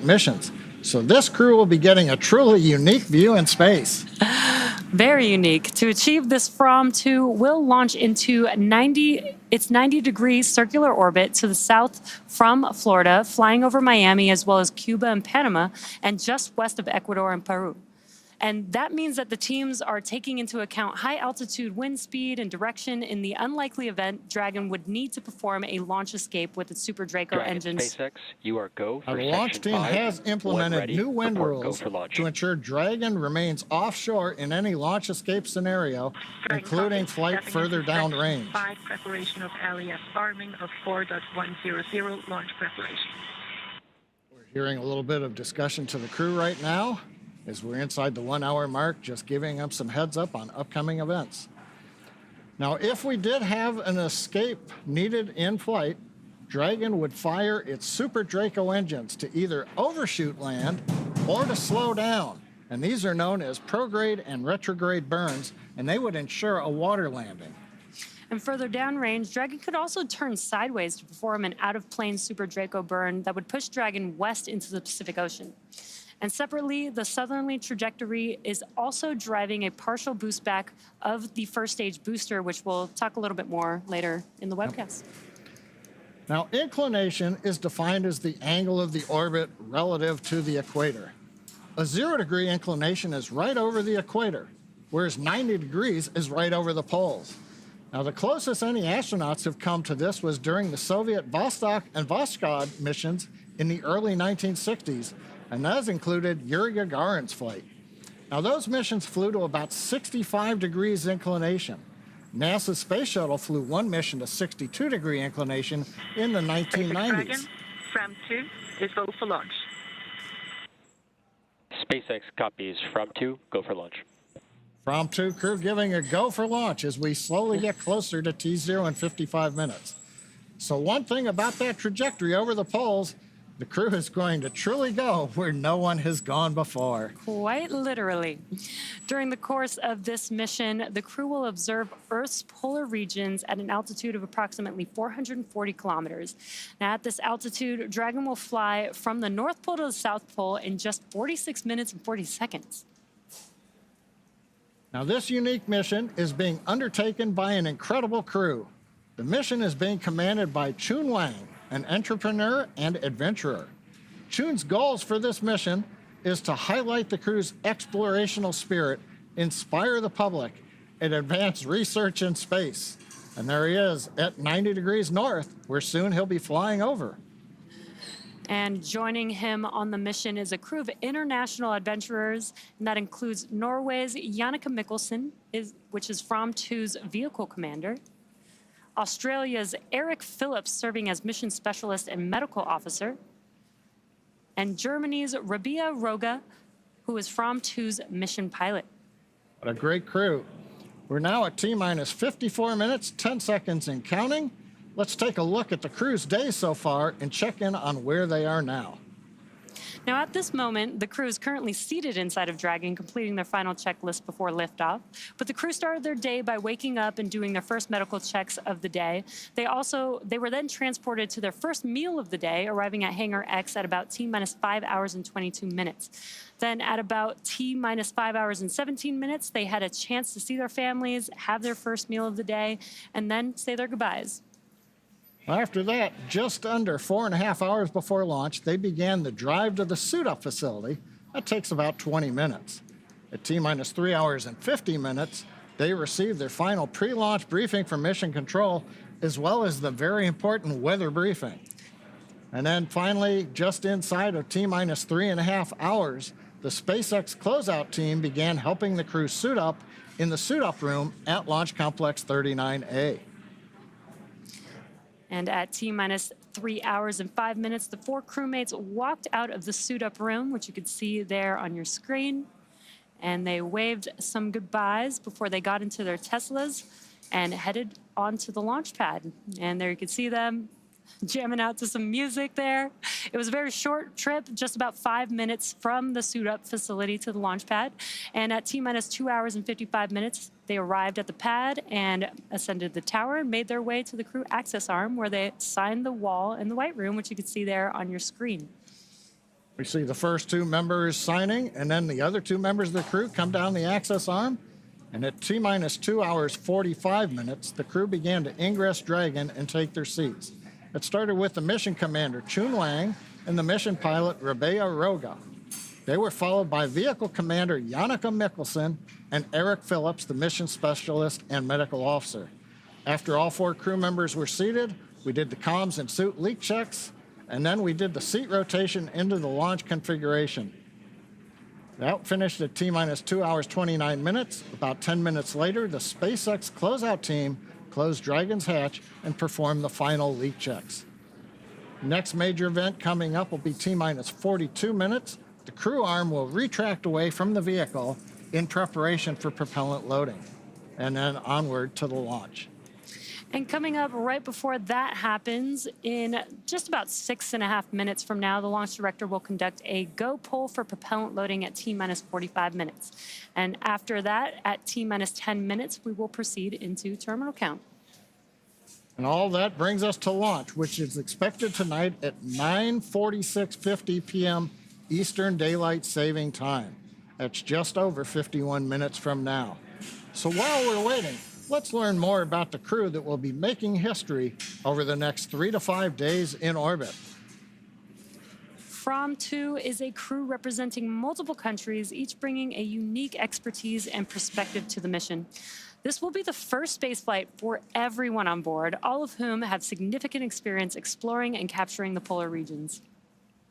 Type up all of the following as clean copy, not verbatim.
missions. So this crew will be getting a truly unique view in space. Very unique. To achieve this, Fram2 will launch into 90-degree circular orbit to the south from Florida, flying over Miami as well as Cuba and Panama, and just west of Ecuador and Peru. And that means that the teams are taking into account high altitude wind speed and direction in the unlikely event Dragon would need to perform a launch escape with its Super Draco engines. SpaceX, you are go for Our launch team has implemented new wind rules to ensure Dragon remains offshore in any launch escape scenario, including flight further downrange. Preparation of LES arming of 4.100 launch preparation. We're hearing a little bit of discussion to the crew right now, as we're inside the 1 hour mark, just giving them some heads up on upcoming events. Now, if we did have an escape needed in flight, Dragon would fire its Super Draco engines to either overshoot land or to slow down. And these are known as prograde and retrograde burns, and they would ensure a water landing. And further downrange, Dragon could also turn sideways to perform an out-of-plane Super Draco burn that would push Dragon west into the Pacific Ocean. And separately, the southerly trajectory is also driving a partial boost back of the first stage booster, which we'll talk a little bit more later in the webcast. Now, inclination is defined as the angle of the orbit relative to the equator. A 0-degree inclination is right over the equator, whereas 90 degrees is right over the poles. Now, the closest any astronauts have come to this was during the Soviet Vostok and Voskhod missions in the early 1960s, and that included Yuri Gagarin's flight. Now, those missions flew to about 65 degrees inclination. NASA's space shuttle flew one mission to 62-degree inclination in the 1990s. Fram2 is go for launch. SpaceX copies. Fram2, go for launch. Fram2 crew giving a go for launch as we slowly get closer to T0 in 55 minutes. So one thing about that trajectory over the poles, the crew is going to truly go where no one has gone before. Quite literally. During the course of this mission, the crew will observe Earth's polar regions at an altitude of approximately 440 kilometers. Now, at this altitude, Dragon will fly from the North Pole to the South Pole in just 46 minutes and 40 seconds. Now, this unique mission is being undertaken by an incredible crew. The mission is being commanded by Chun Wang, an entrepreneur and adventurer. Chun's goals for this mission is to highlight the crew's explorational spirit, inspire the public, and advance research in space. And there he is at 90 degrees north, where soon he'll be flying over. And joining him on the mission is a crew of international adventurers, and that includes Norway's Jannicke Mikkelsen, which is Fram2's vehicle commander, Australia's Eric Phillips, serving as mission specialist and medical officer, and Germany's Rabia Roga, who is Fram2's mission pilot. What a great crew. We're now at T-minus 54 minutes, 10 seconds and counting. Let's take a look at the crew's day so far and check in on where they are now. Now, at this moment, the crew is currently seated inside of Dragon, completing their final checklist before liftoff. But the crew started their day by waking up and doing their first medical checks of the day. They were then transported to their first meal of the day, arriving at Hangar X at about T-minus 5 hours and 22 minutes. Then at about T-minus 5 hours and 17 minutes, they had a chance to see their families, have their first meal of the day, and then say their goodbyes. After that, just under 4.5 hours before launch, they began the drive to the suit-up facility. That takes about 20 minutes. At T-minus 3 hours and 50 minutes, they received their final pre-launch briefing from Mission Control, as well as the very important weather briefing. And then finally, just inside of T-minus 3.5 hours, the SpaceX closeout team began helping the crew suit up in the suit-up room at Launch Complex 39A. And at T-minus 3 hours and 5 minutes, the 4 crewmates walked out of the suit-up room, which you can see there on your screen. And they waved some goodbyes before they got into their Teslas and headed onto the launch pad. And there you can see them jamming out to some music there. It was a very short trip, just about 5 minutes from the suit-up facility to the launch pad. And at T-minus 2 hours and 55 minutes, they arrived at the pad and ascended the tower and made their way to the crew access arm, where they signed the wall in the White Room, which you can see there on your screen. We see the first two members signing, and then the other two members of the crew come down the access arm. And at T-minus 2 hours, 45 minutes, the crew began to ingress Dragon and take their seats. It started with the mission commander, Chun Wang, and the mission pilot, Rabea Roga. They were followed by vehicle commander, Jannica Mikkelsen, and Eric Phillips, the mission specialist and medical officer. After all four crew members were seated, we did the comms and suit leak checks, and then we did the seat rotation into the launch configuration. That finished at T-minus 2 hours, 29 minutes. About 10 minutes later, the SpaceX closeout team closed Dragon's hatch and performed the final leak checks. Next major event coming up will be T-minus 42 minutes. The crew arm will retract away from the vehicle in preparation for propellant loading, and then onward to the launch. And coming up right before that happens, in just about 6.5 minutes from now, the launch director will conduct a go pull for propellant loading at T-minus 45 minutes. And after that, at T-minus 10 minutes, we will proceed into terminal count. And all that brings us to launch, which is expected tonight at 9:46:50 p.m. Eastern Daylight Saving Time. That's just over 51 minutes from now. So while we're waiting, let's learn more about the crew that will be making history over the next 3 to 5 days in orbit. Fram2 is a crew representing multiple countries, each bringing a unique expertise and perspective to the mission. This will be the first spaceflight for everyone on board, all of whom have significant experience exploring and capturing the polar regions.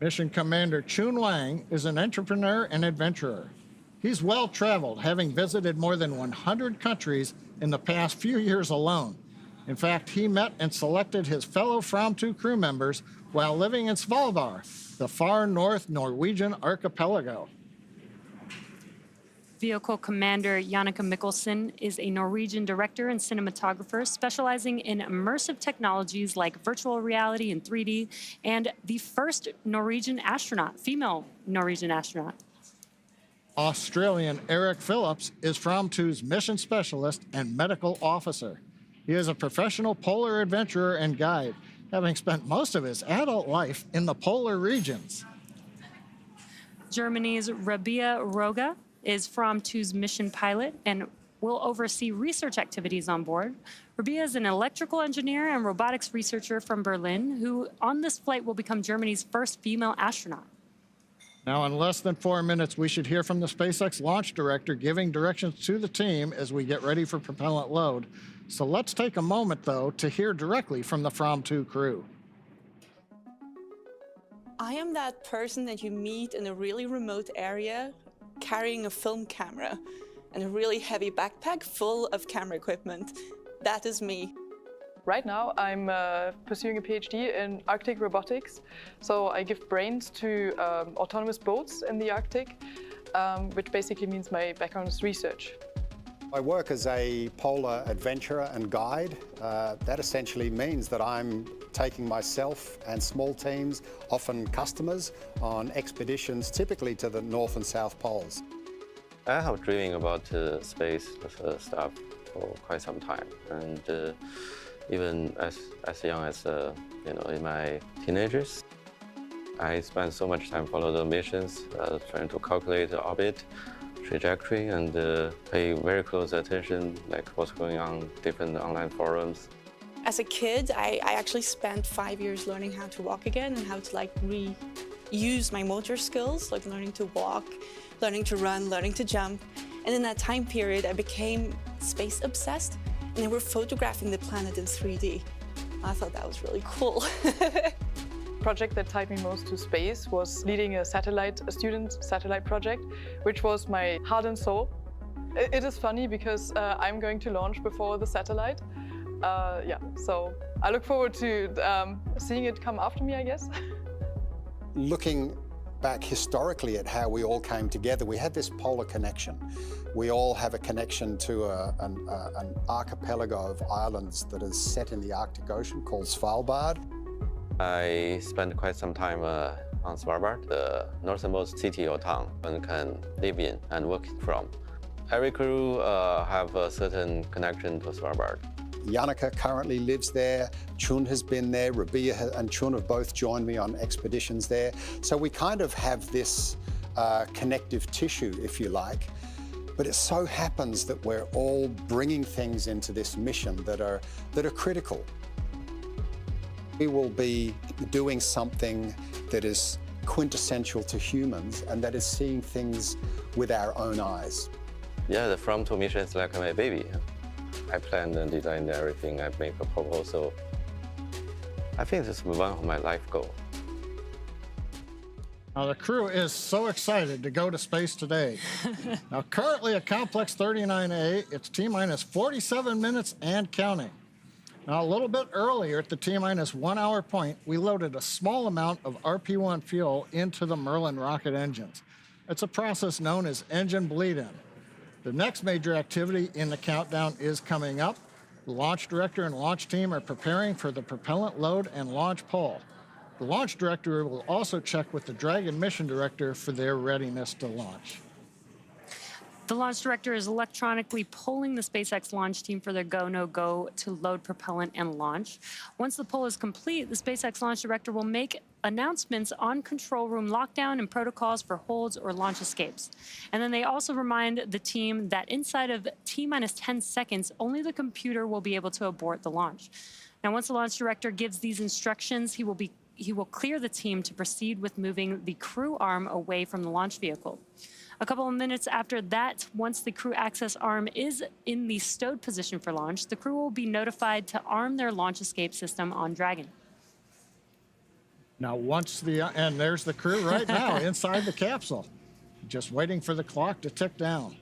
Mission Commander Chun Wang is an entrepreneur and adventurer. He's well-traveled, having visited more than 100 countries in the past few years alone. In fact, he met and selected his fellow Fram2 crew members while living in Svalbard, the far north Norwegian archipelago. Vehicle Commander Jannica Mikkelsen is a Norwegian director and cinematographer specializing in immersive technologies like virtual reality and 3D, and the first Norwegian astronaut, female Norwegian astronaut. Australian Eric Phillips is Fram2's mission specialist and medical officer. He is a professional polar adventurer and guide, having spent most of his adult life in the polar regions. Germany's Rabea Roga is Fram2's mission pilot and will oversee research activities on board. Rabea is an electrical engineer and robotics researcher from Berlin who, on this flight, will become Germany's first female astronaut. Now, in less than 4 minutes, we should hear from the SpaceX launch director giving directions to the team as we get ready for propellant load. So let's take a moment, though, to hear directly from the Fram2 crew. I am that person that you meet in a really remote area carrying a film camera and a really heavy backpack full of camera equipment. That is me. Right now, I'm pursuing a PhD in Arctic robotics. So I give brains to autonomous boats in the Arctic, which basically means my background is research. I work as a polar adventurer and guide. That essentially means that I'm taking myself and small teams, often customers, on expeditions typically to the North and South Poles. I have dreaming about space stuff for quite some time, and even as young as in my teenagers, I spent so much time following the missions, trying to calculate the orbit, trajectory, and pay very close attention, like what's going on different online forums. As a kid, I actually spent 5 years learning how to walk again and how to reuse my motor skills, like learning to walk, learning to run, learning to jump. And in that time period, I became space obsessed, and they were photographing the planet in 3D. I thought that was really cool. The project that tied me most to space was leading a student satellite project, which was my heart and soul. It is funny because I'm going to launch before the satellite. So I look forward to seeing it come after me, I guess. Looking back historically at how we all came together, we had this polar connection. We all have a connection to an archipelago of islands that is set in the Arctic Ocean called Svalbard. I spent quite some time on Svalbard, the northernmost city or town one can live in and work from. Every crew have a certain connection to Svalbard. Yannicka currently lives there. Chun has been there. Rabia and Chun have both joined me on expeditions there. So we kind of have this connective tissue, if you like. But it so happens that we're all bringing things into this mission that are critical. We will be doing something that is quintessential to humans, and that is seeing things with our own eyes. Yeah, the Fram2 mission is like my baby. I planned and designed everything. I make a proposal. I think this is one of my life goals. Now, the crew is so excited to go to space today. Now, currently at Complex 39A, it's T-minus 47 minutes and counting. Now, a little bit earlier at the T-minus 1 hour point, we loaded a small amount of RP-1 fuel into the Merlin rocket engines. It's a process known as engine bleed-in. The next major activity in the countdown is coming up. The launch director and launch team are preparing for the propellant load and launch pole. The launch director will also check with the Dragon mission director for their readiness to launch. The launch director is electronically polling the SpaceX launch team for their go, no-go to load propellant and launch. Once the poll is complete, the SpaceX launch director will make announcements on control room lockdown and protocols for holds or launch escapes. And then they also remind the team that inside of T-minus 10 seconds, only the computer will be able to abort the launch. Now, once the launch director gives these instructions, he will clear the team to proceed with moving the crew arm away from the launch vehicle. A couple of minutes after that, once the crew access arm is in the stowed position for launch, the crew will be notified to arm their launch escape system on Dragon. Now, and there's the crew right now inside the capsule, just waiting for the clock to tick down.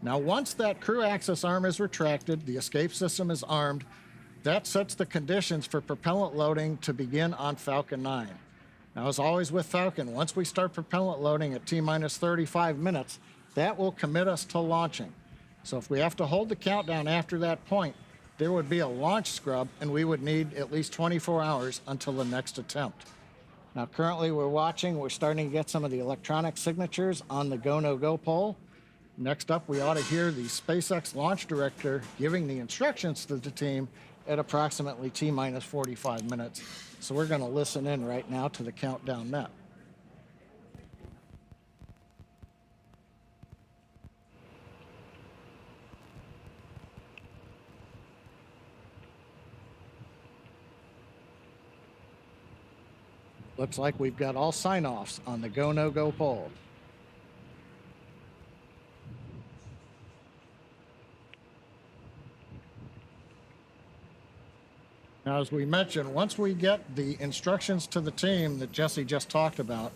Now, once that crew access arm is retracted, the escape system is armed. That sets the conditions for propellant loading to begin on Falcon 9. Now, as always with Falcon, once we start propellant loading at T-minus 35 minutes, that will commit us to launching. So if we have to hold the countdown after that point, there would be a launch scrub, and we would need at least 24 hours until the next attempt. Now, currently we're starting to get some of the electronic signatures on the go, no-go poll. Next up, we ought to hear the SpaceX launch director giving the instructions to the team at approximately T-minus 45 minutes. So we're going to listen in right now to the countdown net. Looks like we've got all sign-offs on the go, no-go poll. Now, as we mentioned, once we get the instructions to the team that Jesse just talked about,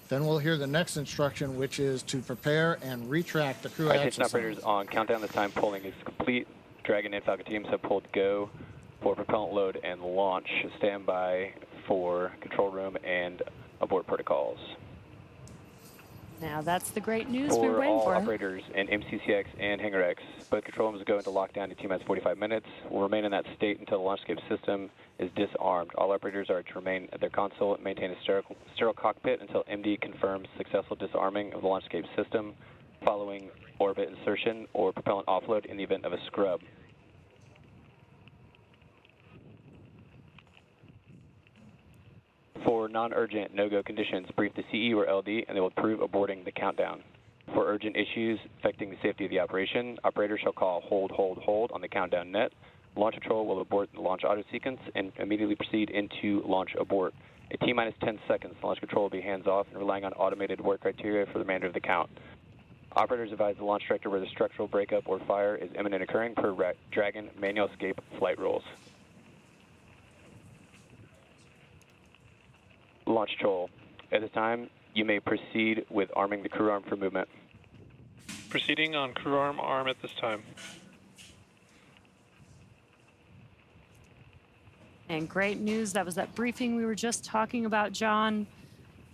then we'll hear the next instruction, which is to prepare and retract the crew access. Attention operators on countdown. The time polling is complete. Dragon and Falcon teams have pulled go for propellant load and launch. Stand by for control room and abort protocols. Now, that's the great news we're For waiting all for. operators in MCCX and Hangar X, both control rooms go into lockdown in T-minus 45 minutes. Will remain in that state until the launch escape system is disarmed. All operators are to remain at their console and maintain a sterile cockpit until MD confirms successful disarming of the launch escape system following orbit insertion or propellant offload in the event of a scrub. For non-urgent no-go conditions, brief the CE or LD and they will approve aborting the countdown. For urgent issues affecting the safety of the operation, operators shall call hold, hold, hold on the countdown net. Launch control will abort the launch auto sequence and immediately proceed into launch abort. At T-minus 10 seconds, launch control will be hands-off and relying on automated abort criteria for the remainder of the count. Operators advise the launch director where the structural breakup or fire is imminent occurring per Dragon manual escape flight rules. Launch control. At this time, you may proceed with arming the crew arm for movement. Proceeding on crew arm at this time. And great news, that was that briefing we were just talking about, John.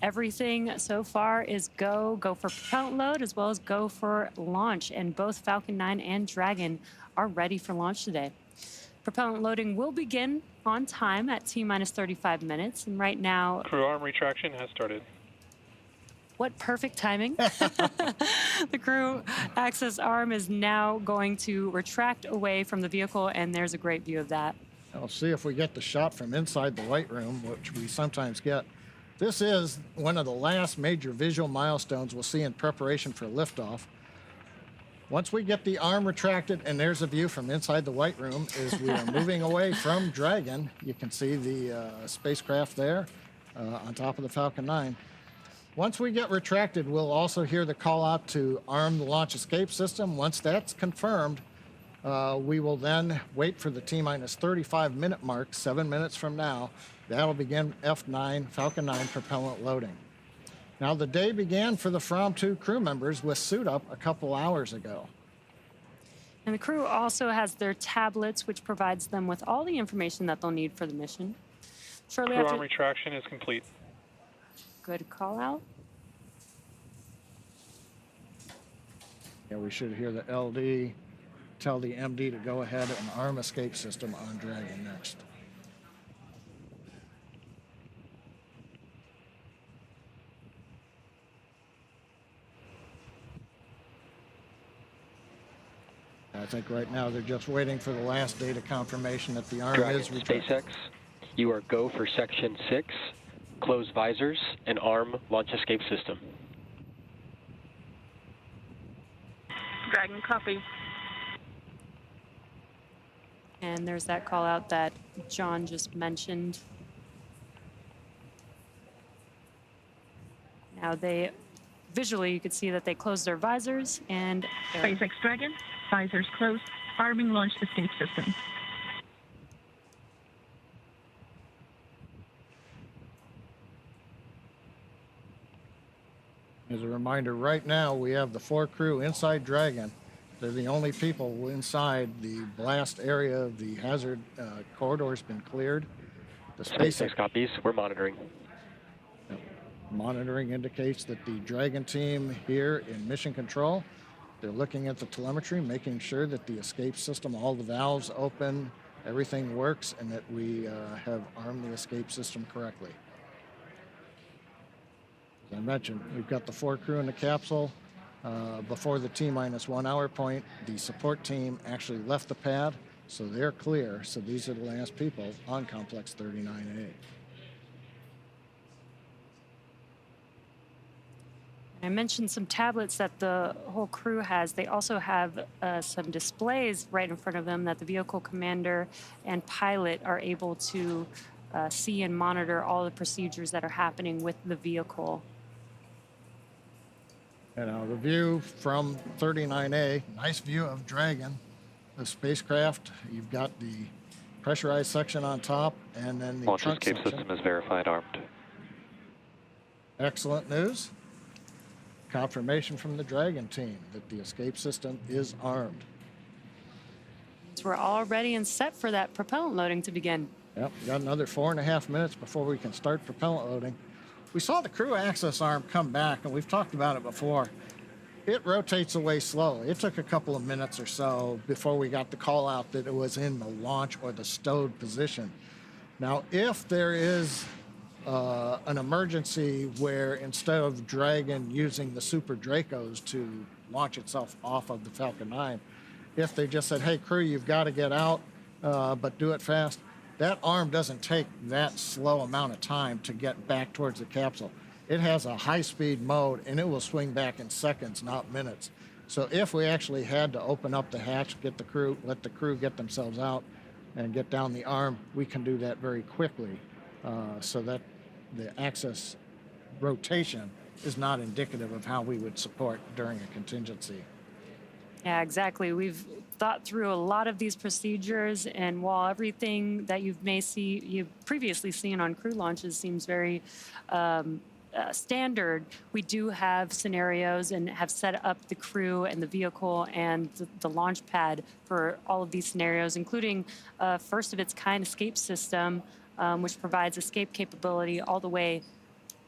Everything so far is go for propellant load as well as go for launch. And both Falcon 9 and Dragon are ready for launch today. Propellant loading will begin on time at T-minus 35 minutes. And right now, Crew arm retraction has started. What perfect timing. The crew access arm is now going to retract away from the vehicle, and there's a great view of that. I'll see if we get the shot from inside the White Room, which we sometimes get. This is one of the last major visual milestones we'll see in preparation for liftoff. Once we get the arm retracted, and there's a view from inside the White Room, as we are moving away from Dragon. You can see the spacecraft there on top of the Falcon 9. Once we get retracted, we'll also hear the call out to arm the launch escape system. Once that's confirmed, we will then wait for the T-minus 35-minute mark, 7 minutes from now. That'll begin F9, Falcon 9 propellant loading. Now, the day began for the Fram2 crew members with suit up a couple hours ago. And the crew also has their tablets, which provides them with all the information that they'll need for the mission. Shortly Crew after... arm retraction is complete. Good call out. Yeah, we should hear the LD tell the MD to go ahead and arm escape system on Dragon next. I think right now they're just waiting for the last data confirmation that the arm Dragon, is retracted. SpaceX, you are go for Section 6, close visors, and arm launch escape system. Dragon, copy. And there's that call out that John just mentioned. Now they, visually you could see that they closed their visors and SpaceX Dragon, visors closed, arming launch escape system. As a reminder, right now we have the 4 crew inside Dragon. They're the only people inside. The blast area of the hazard corridor has been cleared. The SpaceX copies. We're monitoring. Monitoring indicates that the Dragon team here in mission control, they're looking at the telemetry, making sure that the escape system, all the valves open, everything works, and that we have armed the escape system correctly. As I mentioned, we've got the 4 crew in the capsule. Before the T-minus 1 hour point, the support team actually left the pad, so they're clear. So these are the last people on Complex 39A. I mentioned some tablets that the whole crew has. They also have some displays right in front of them that the vehicle commander and pilot are able to see and monitor all the procedures that are happening with the vehicle. And the view from 39A, nice view of Dragon, the spacecraft. You've got the pressurized section on top, and then the Launch trunk escape section. system is verified armed. Excellent news. Confirmation from the Dragon team that the escape system is armed. So we're all ready and set for that propellant loading to begin. Yep, we got another 4.5 minutes before we can start propellant loading. We saw the crew access arm come back, and we've talked about it before. It rotates away slowly. It took a couple of minutes or so before we got the call out that it was in the launch or the stowed position. Now, if there is an emergency where instead of Dragon using the Super Dracos to launch itself off of the Falcon 9, if they just said, hey, crew, you've got to get out, but do it fast, that arm doesn't take that slow amount of time to get back towards the capsule. It has a high-speed mode, and it will swing back in seconds, not minutes. So if we actually had to open up the hatch, get the crew, let the crew get themselves out and get down the arm, we can do that very quickly so that the access rotation is not indicative of how we would support during a contingency. Yeah, exactly. We've thought through a lot of these procedures, and while everything that you've previously seen on crew launches seems very standard, we do have scenarios and have set up the crew and the vehicle and the launch pad for all of these scenarios, including a first-of-its-kind escape system, which provides escape capability all the way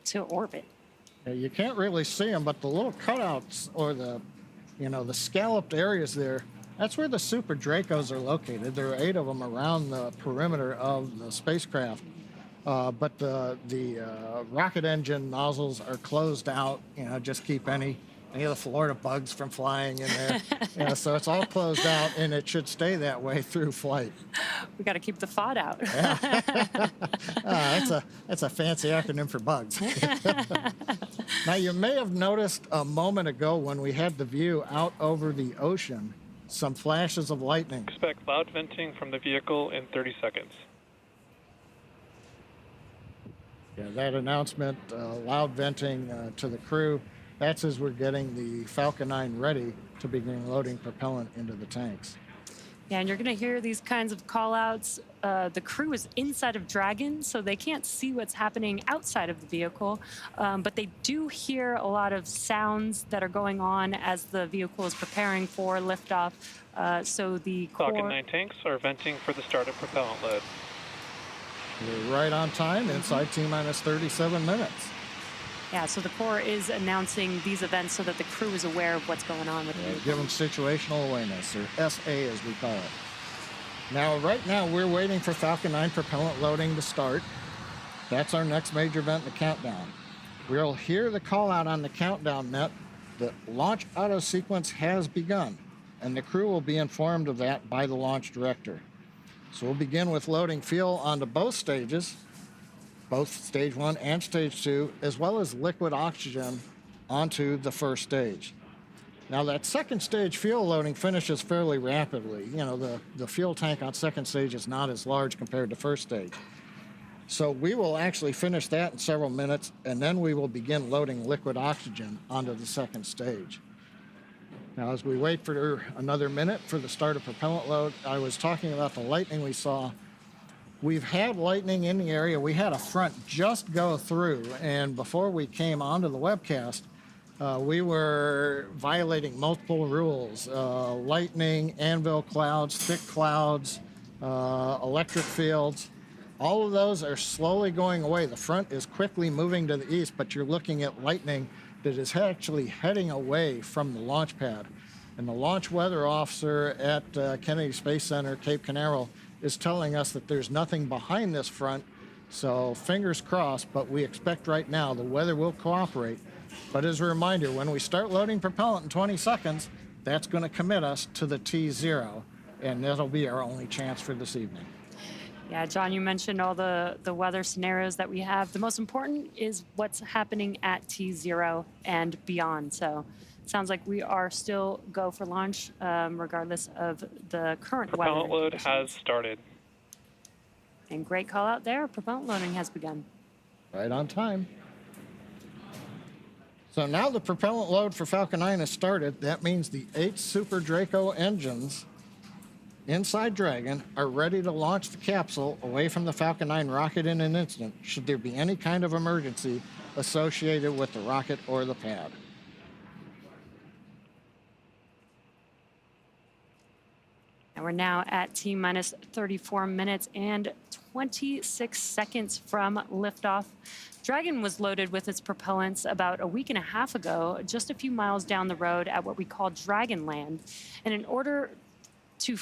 to orbit. You can't really see them, but the little cutouts or the scalloped areas there, that's where the Super Dracos are located. There are 8 of them around the perimeter of the spacecraft. but the rocket engine nozzles are closed out, just keep any of the Florida bugs from flying in there. So it's all closed out, and it should stay that way through flight. We got to keep the FOD out. That's a fancy acronym for bugs. Now, you may have noticed a moment ago when we had the view out over the ocean, some flashes of lightning. Expect loud venting from the vehicle in 30 seconds. Yeah, that announcement, loud venting to the crew, that's as we're getting the Falcon 9 ready to begin loading propellant into the tanks. Yeah, and you're going to hear these kinds of call-outs. The crew is inside of Dragon, so they can't see what's happening outside of the vehicle, but they do hear a lot of sounds that are going on as the vehicle is preparing for liftoff. So the Falcon 9 tanks are venting for the start of propellant load. We're right on time, inside T-minus 37 minutes. Yeah, so the Corps is announcing these events so that the crew is aware of what's going on with it. Give them situational awareness, or SA as we call it. Now, right now, we're waiting for Falcon 9 propellant loading to start. That's our next major event in the countdown. We'll hear the call out on the countdown net that launch auto sequence has begun, and the crew will be informed of that by the launch director. So we'll begin with loading fuel onto both stages, both stage 1 and stage 2, as well as liquid oxygen onto the first stage. Now, that second stage fuel loading finishes fairly rapidly. The fuel tank on second stage is not as large compared to first stage. So we will actually finish that in several minutes, and then we will begin loading liquid oxygen onto the second stage. Now, as we wait for another minute for the start of propellant load, I was talking about the lightning we saw. We've had lightning in the area. We had a front just go through, and before we came onto the webcast, we were violating multiple rules. Lightning, anvil clouds, thick clouds, electric fields. All of those are slowly going away. The front is quickly moving to the east, but you're looking at lightning that is actually heading away from the launch pad. And the launch weather officer at Kennedy Space Center, Cape Canaveral, is telling us that there's nothing behind this front, so fingers crossed, but we expect right now the weather will cooperate. But as a reminder, when we start loading propellant in 20 seconds, that's going to commit us to the T0, and that'll be our only chance for this evening. Yeah, John, you mentioned all the weather scenarios that we have. The most important is what's happening at T0 and beyond. So it sounds like we are still go for launch, regardless of the current weather. Propellant load has started. And great call out there. Propellant loading has begun. Right on time. So now the propellant load for Falcon 9 has started. That means the 8 Super Draco engines inside Dragon are ready to launch the capsule away from the Falcon 9 rocket in an instant, should there be any kind of emergency associated with the rocket or the pad. And we're now at T-minus 34 minutes and 26 seconds from liftoff. Dragon was loaded with its propellants about a week and a half ago, just a few miles down the road at what we call Dragonland. And in order to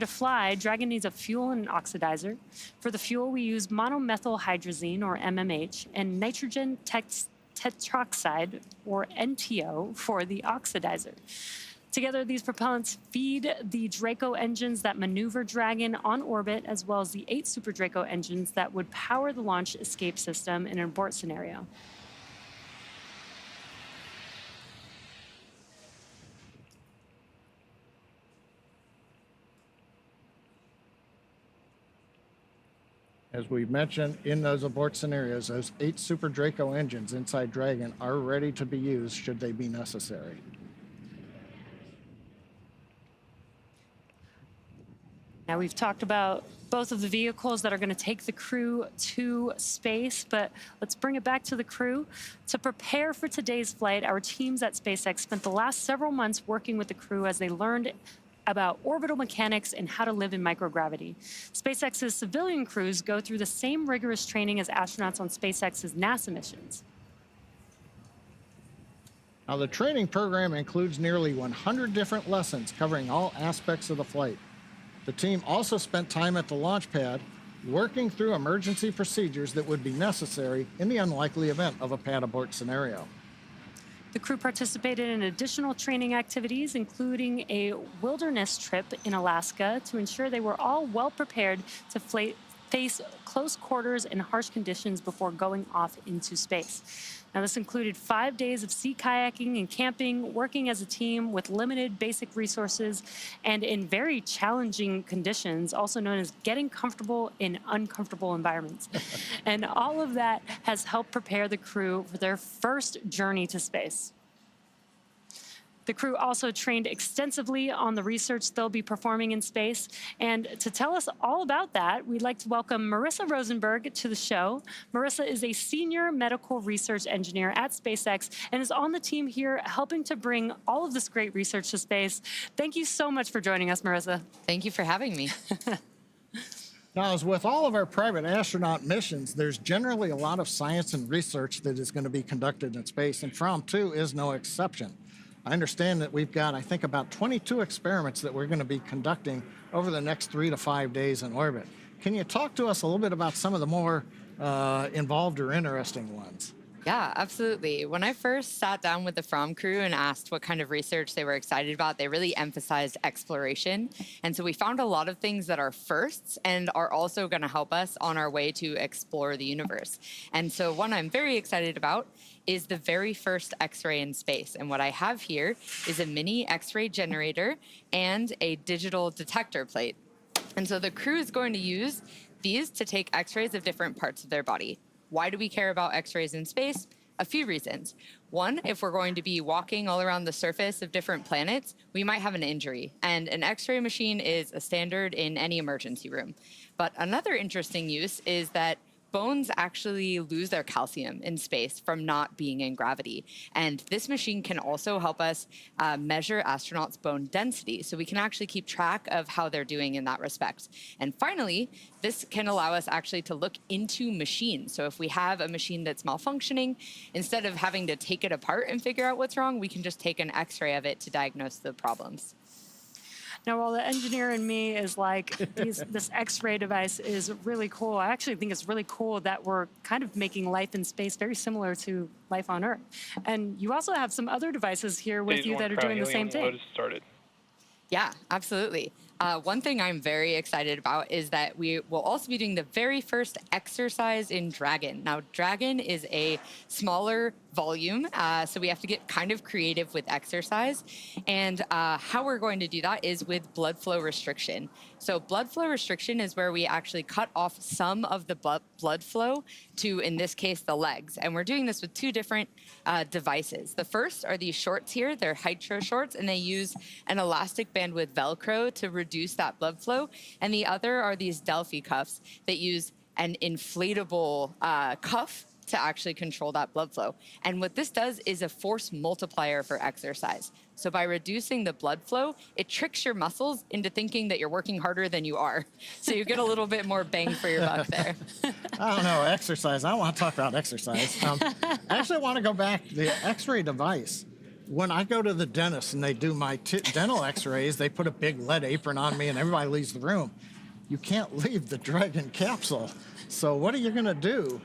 fly, Dragon needs a fuel and an oxidizer. For the fuel, we use monomethylhydrazine, or MMH, and nitrogen tetroxide, or NTO, for the oxidizer. Together, these propellants feed the Draco engines that maneuver Dragon on orbit, as well as the 8 Super Draco engines that would power the launch escape system in an abort scenario. As we mentioned, in those abort scenarios, those 8 Super Draco engines inside Dragon are ready to be used should they be necessary. Now, we've talked about both of the vehicles that are going to take the crew to space, but let's bring it back to the crew. To prepare for today's flight, our teams at SpaceX spent the last several months working with the crew as they learned about orbital mechanics and how to live in microgravity. SpaceX's civilian crews go through the same rigorous training as astronauts on SpaceX's NASA missions. Now, the training program includes nearly 100 different lessons covering all aspects of the flight. The team also spent time at the launch pad working through emergency procedures that would be necessary in the unlikely event of a pad abort scenario. The crew participated in additional training activities, including a wilderness trip in Alaska, to ensure they were all well prepared to face close quarters and harsh conditions before going off into space. Now, this included 5 days of sea kayaking and camping, working as a team with limited basic resources, and in very challenging conditions, also known as getting comfortable in uncomfortable environments. And all of that has helped prepare the crew for their first journey to space. The crew also trained extensively on the research they'll be performing in space. And to tell us all about that, we'd like to welcome Marissa Rosenberg to the show. Marissa is a senior medical research engineer at SpaceX and is on the team here helping to bring all of this great research to space. Thank you so much for joining us, Marissa. Thank you for having me. Now, as with all of our private astronaut missions, there's generally a lot of science and research that is going to be conducted in space, and Fram2 is no exception. I understand that we've got, I think, about 22 experiments that we're going to be conducting over the next 3 to 5 days in orbit. Can you talk to us a little bit about some of the more involved or interesting ones? Yeah, absolutely. When I first sat down with the Fram crew and asked what kind of research they were excited about, they really emphasized exploration. And so we found a lot of things that are firsts and are also going to help us on our way to explore the universe. And so one I'm very excited about is the very first X-ray in space. And what I have here is a mini X-ray generator and a digital detector plate. And so the crew is going to use these to take X-rays of different parts of their body. Why do we care about X-rays in space? A few reasons. One, if we're going to be walking all around the surface of different planets, we might have an injury. And an X-ray machine is a standard in any emergency room. But another interesting use is that bones actually lose their calcium in space from not being in gravity. And this machine can also help us measure astronauts' bone density, so we can actually keep track of how they're doing in that respect. And finally, this can allow us actually to look into machines. So if we have a machine that's malfunctioning, instead of having to take it apart and figure out what's wrong, we can just take an X-ray of it to diagnose the problems. Now, while the engineer in me is like, this X-ray device is really cool, I actually think it's really cool that we're kind of making life in space very similar to life on Earth. And you also have some other devices here with you that are doing the same thing. Yeah, absolutely. One thing I'm very excited about is that we will also be doing the very first exercise in Dragon. Now, Dragon is a smaller volume, so we have to get kind of creative with exercise. And how we're going to do that is with blood flow restriction. So blood flow restriction is where we actually cut off some of the blood flow to, in this case, the legs. And we're doing this with two different devices. The first are these shorts here. They're Hydro shorts, and they use an elastic band with Velcro to reduce that blood flow. And the other are these Delphi cuffs that use an inflatable cuff to actually control that blood flow. And what this does is a force multiplier for exercise. So by reducing the blood flow, it tricks your muscles into thinking that you're working harder than you are. So you get a little bit more bang for your buck there. I don't know, exercise. I don't want to talk about exercise. I actually want to go back to the X-ray device. When I go to the dentist and they do my dental X-rays, they put a big lead apron on me and everybody leaves the room. You can't leave the Dragon capsule. So what are you going to do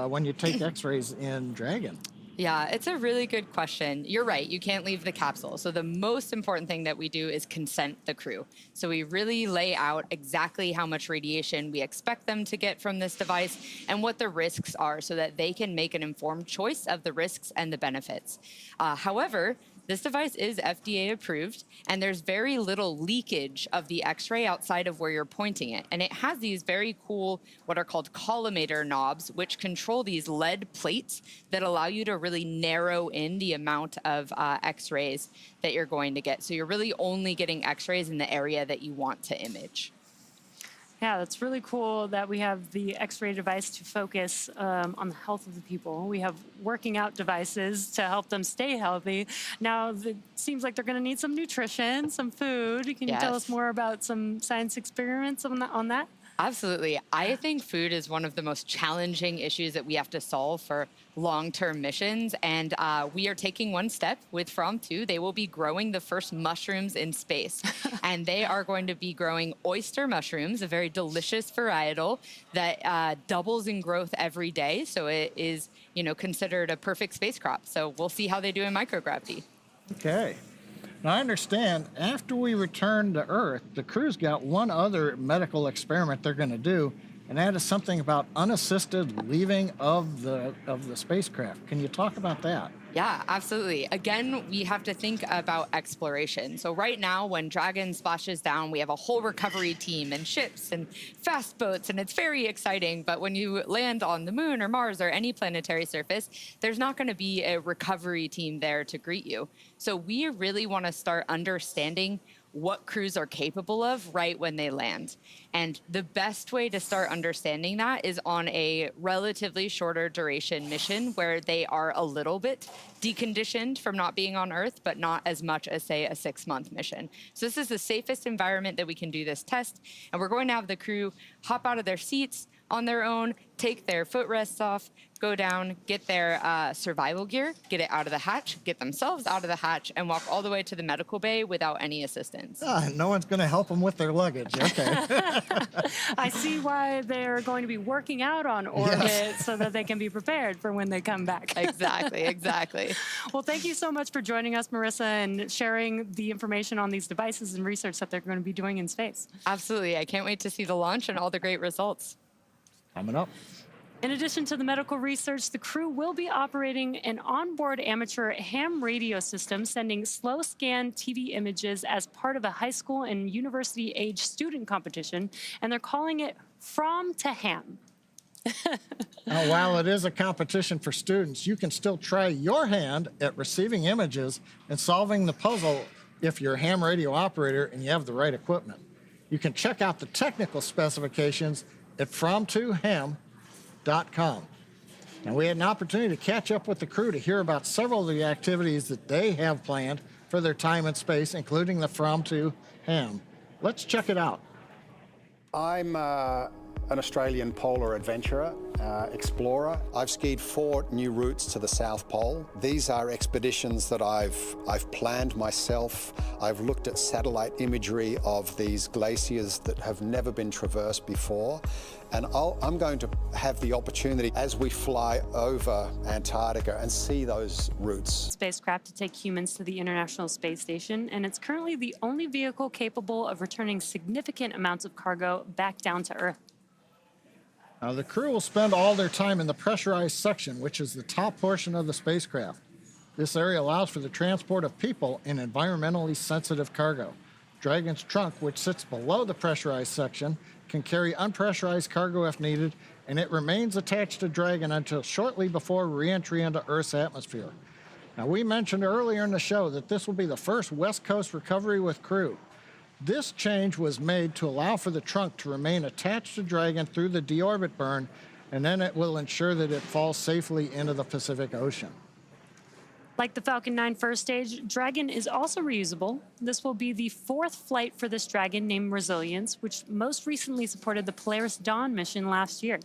when you take X-rays in Dragon? Yeah, it's a really good question. You're right, you can't leave the capsule. So the most important thing that we do is consent the crew. So we really lay out exactly how much radiation we expect them to get from this device and what the risks are so that they can make an informed choice of the risks and the benefits. However, this device is FDA approved, and there's very little leakage of the X-ray outside of where you're pointing it. And it has these very cool, what are called collimator knobs, which control these lead plates that allow you to really narrow in the amount of X-rays that you're going to get. So you're really only getting X-rays in the area that you want to image. Yeah, that's really cool that we have the X-ray device to focus on the health of the people. We have working out devices to help them stay healthy. Now, it seems like they're going to need some nutrition, some food. Can you tell us more about some science experiments on that? Absolutely. I think food is one of the most challenging issues that we have to solve for long-term missions. And we are taking one step with Fram2. They will be growing the first mushrooms in space. And they are going to be growing oyster mushrooms, a very delicious varietal that doubles in growth every day. So it is, considered a perfect spacecraft. So we'll see how they do in microgravity. Okay. Now, I understand after we return to Earth, the crew's got one other medical experiment they're going to do, and that is something about unassisted leaving of the spacecraft. Can you talk about that? Yeah, absolutely. Again, we have to think about exploration. So right now, when Dragon splashes down, we have a whole recovery team and ships and fast boats, and it's very exciting. But when you land on the moon or Mars or any planetary surface, there's not going to be a recovery team there to greet you. So we really want to start understanding what crews are capable of right when they land. And the best way to start understanding that is on a relatively shorter duration mission where they are a little bit deconditioned from not being on Earth, but not as much as, say, a 6-month mission. So this is the safest environment that we can do this test. And we're going to have the crew hop out of their seats on their own, take their footrests off, go down, get their survival gear, get it out of the hatch, get themselves out of the hatch, and walk all the way to the medical bay without any assistance. No one's going to help them with their luggage. Okay. I see why they're going to be working out on orbit so that they can be prepared for when they come back. Exactly, exactly. Well, thank you so much for joining us, Marissa, and sharing the information on these devices and research that they're going to be doing in space. Absolutely. I can't wait to see the launch and all the great results. Coming up. In addition to the medical research, the crew will be operating an onboard amateur ham radio system, sending slow scan TV images as part of a high school and university age student competition, and they're calling it Fram2. Now, while it is a competition for students, you can still try your hand at receiving images and solving the puzzle if you're a ham radio operator and you have the right equipment. You can check out the technical specifications at Fram2ham.com. Now, we had an opportunity to catch up with the crew to hear about several of the activities that they have planned for their time in space, including the Fram2 ham. Let's check it out. I'm an Australian polar adventurer, explorer. I've skied 4 new routes to the South Pole. These are expeditions that I've planned myself. I've looked at satellite imagery of these glaciers that have never been traversed before. And I'm going to have the opportunity as we fly over Antarctica and see those routes. Spacecraft to take humans to the International Space Station, and it's currently the only vehicle capable of returning significant amounts of cargo back down to Earth. Now, the crew will spend all their time in the pressurized section, which is the top portion of the spacecraft. This area allows for the transport of people and environmentally sensitive cargo. Dragon's trunk, which sits below the pressurized section, can carry unpressurized cargo if needed, and it remains attached to Dragon until shortly before re-entry into Earth's atmosphere. Now, we mentioned earlier in the show that this will be the first West Coast recovery with crew. This change was made to allow for the trunk to remain attached to Dragon through the deorbit burn, and then it will ensure that it falls safely into the Pacific Ocean. Like the Falcon 9 first stage, Dragon is also reusable. This will be the 4th flight for this Dragon named Resilience, which most recently supported the Polaris Dawn mission last year.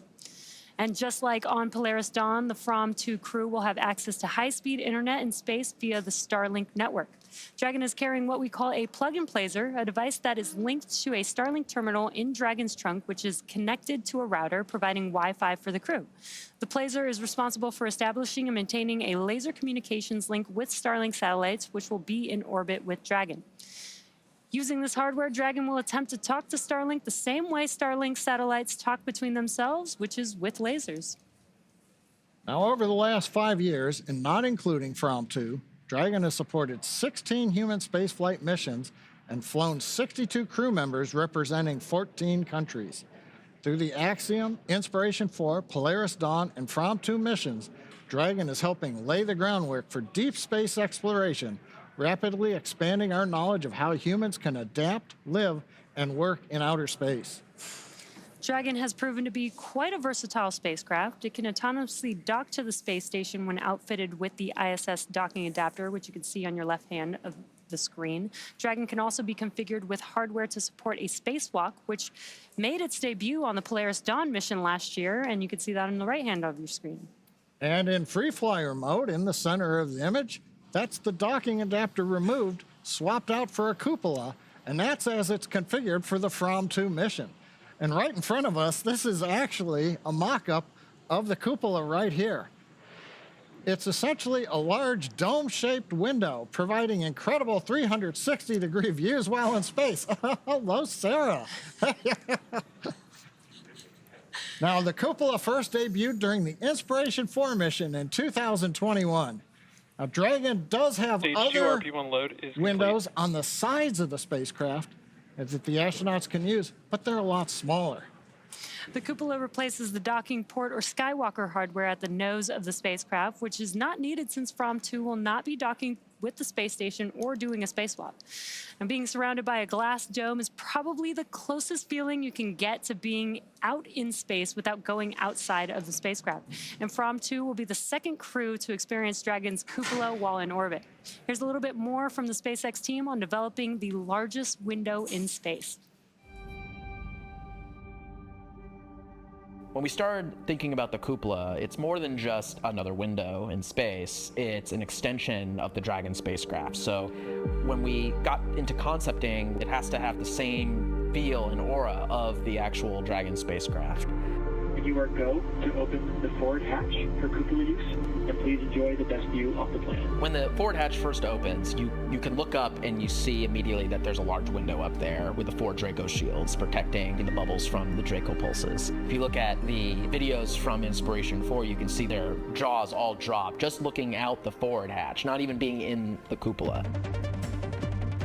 And just like on Polaris Dawn, the Fram2 crew will have access to high-speed internet in space via the Starlink network. Dragon is carrying what we call a plug-and placer, a device that is linked to a Starlink terminal in Dragon's trunk, which is connected to a router, providing Wi-Fi for the crew. The placer is responsible for establishing and maintaining a laser communications link with Starlink satellites, which will be in orbit with Dragon. Using this hardware, Dragon will attempt to talk to Starlink the same way Starlink satellites talk between themselves, which is with lasers. Now, over the last 5 years, and not including Fram2, Dragon has supported 16 human spaceflight missions and flown 62 crew members representing 14 countries. Through the Axiom, Inspiration 4, Polaris Dawn, and Fram2 missions, Dragon is helping lay the groundwork for deep space exploration, rapidly expanding our knowledge of how humans can adapt, live, and work in outer space. Dragon has proven to be quite a versatile spacecraft. It can autonomously dock to the space station when outfitted with the ISS docking adapter, which you can see on your left hand of the screen. Dragon can also be configured with hardware to support a spacewalk, which made its debut on the Polaris Dawn mission last year, and you can see that on the right hand of your screen. And in free flyer mode, in the center of the image, that's the docking adapter removed, swapped out for a cupola, and that's as it's configured for the Fram2 mission. And right in front of us, this is actually a mock-up of the cupola right here. It's essentially a large dome-shaped window, providing incredible 360-degree views while in space. Hello, Sarah. Now, the cupola first debuted during the Inspiration 4 mission in 2021. Now, Dragon does have Stage other 2 RP1 load is windows on the sides of the spacecraft that the astronauts can use, but they're a lot smaller. The cupola replaces the docking port or Skywalker hardware at the nose of the spacecraft, which is not needed since Fram2 will not be docking with the space station or doing a spacewalk. And being surrounded by a glass dome is probably the closest feeling you can get to being out in space without going outside of the spacecraft. And Fram2 will be the second crew to experience Dragon's cupola while in orbit. Here's a little bit more from the SpaceX team on developing the largest window in space. When we started thinking about the cupola, it's more than just another window in space. It's an extension of the Dragon spacecraft. So when we got into concepting, it has to have the same feel and aura of the actual Dragon spacecraft. You are go to open the forward hatch for cupola use, and please enjoy the best view of the planet. When the forward hatch first opens, you can look up and you see immediately that there's a large window up there with the 4 Draco shields protecting the bubbles from the Draco pulses. If you look at the videos from Inspiration 4, you can see their jaws all drop just looking out the forward hatch, not even being in the cupola.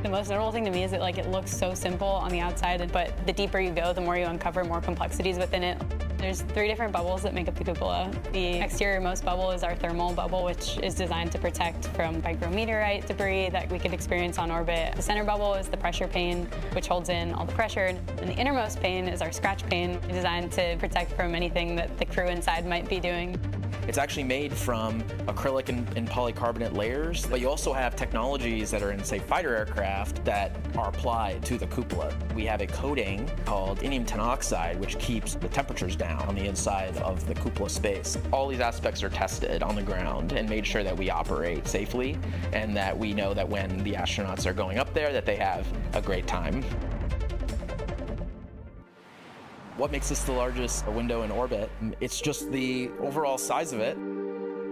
The most notable thing to me is that it looks so simple on the outside, but the deeper you go, the more you uncover more complexities within it. There's 3 different bubbles that make up the cupola. The exterior-most bubble is our thermal bubble, which is designed to protect from micrometeorite debris that we could experience on orbit. The center bubble is the pressure pane, which holds in all the pressure. And the innermost pane is our scratch pane, designed to protect from anything that the crew inside might be doing. It's actually made from acrylic and polycarbonate layers, but you also have technologies that are in, say, fighter aircraft that are applied to the cupola. We have a coating called indium tenoxide, which keeps the temperatures down on the inside of the cupola space. All these aspects are tested on the ground and made sure that we operate safely and that we know that when the astronauts are going up there that they have a great time. What makes this the largest window in orbit? It's just the overall size of it.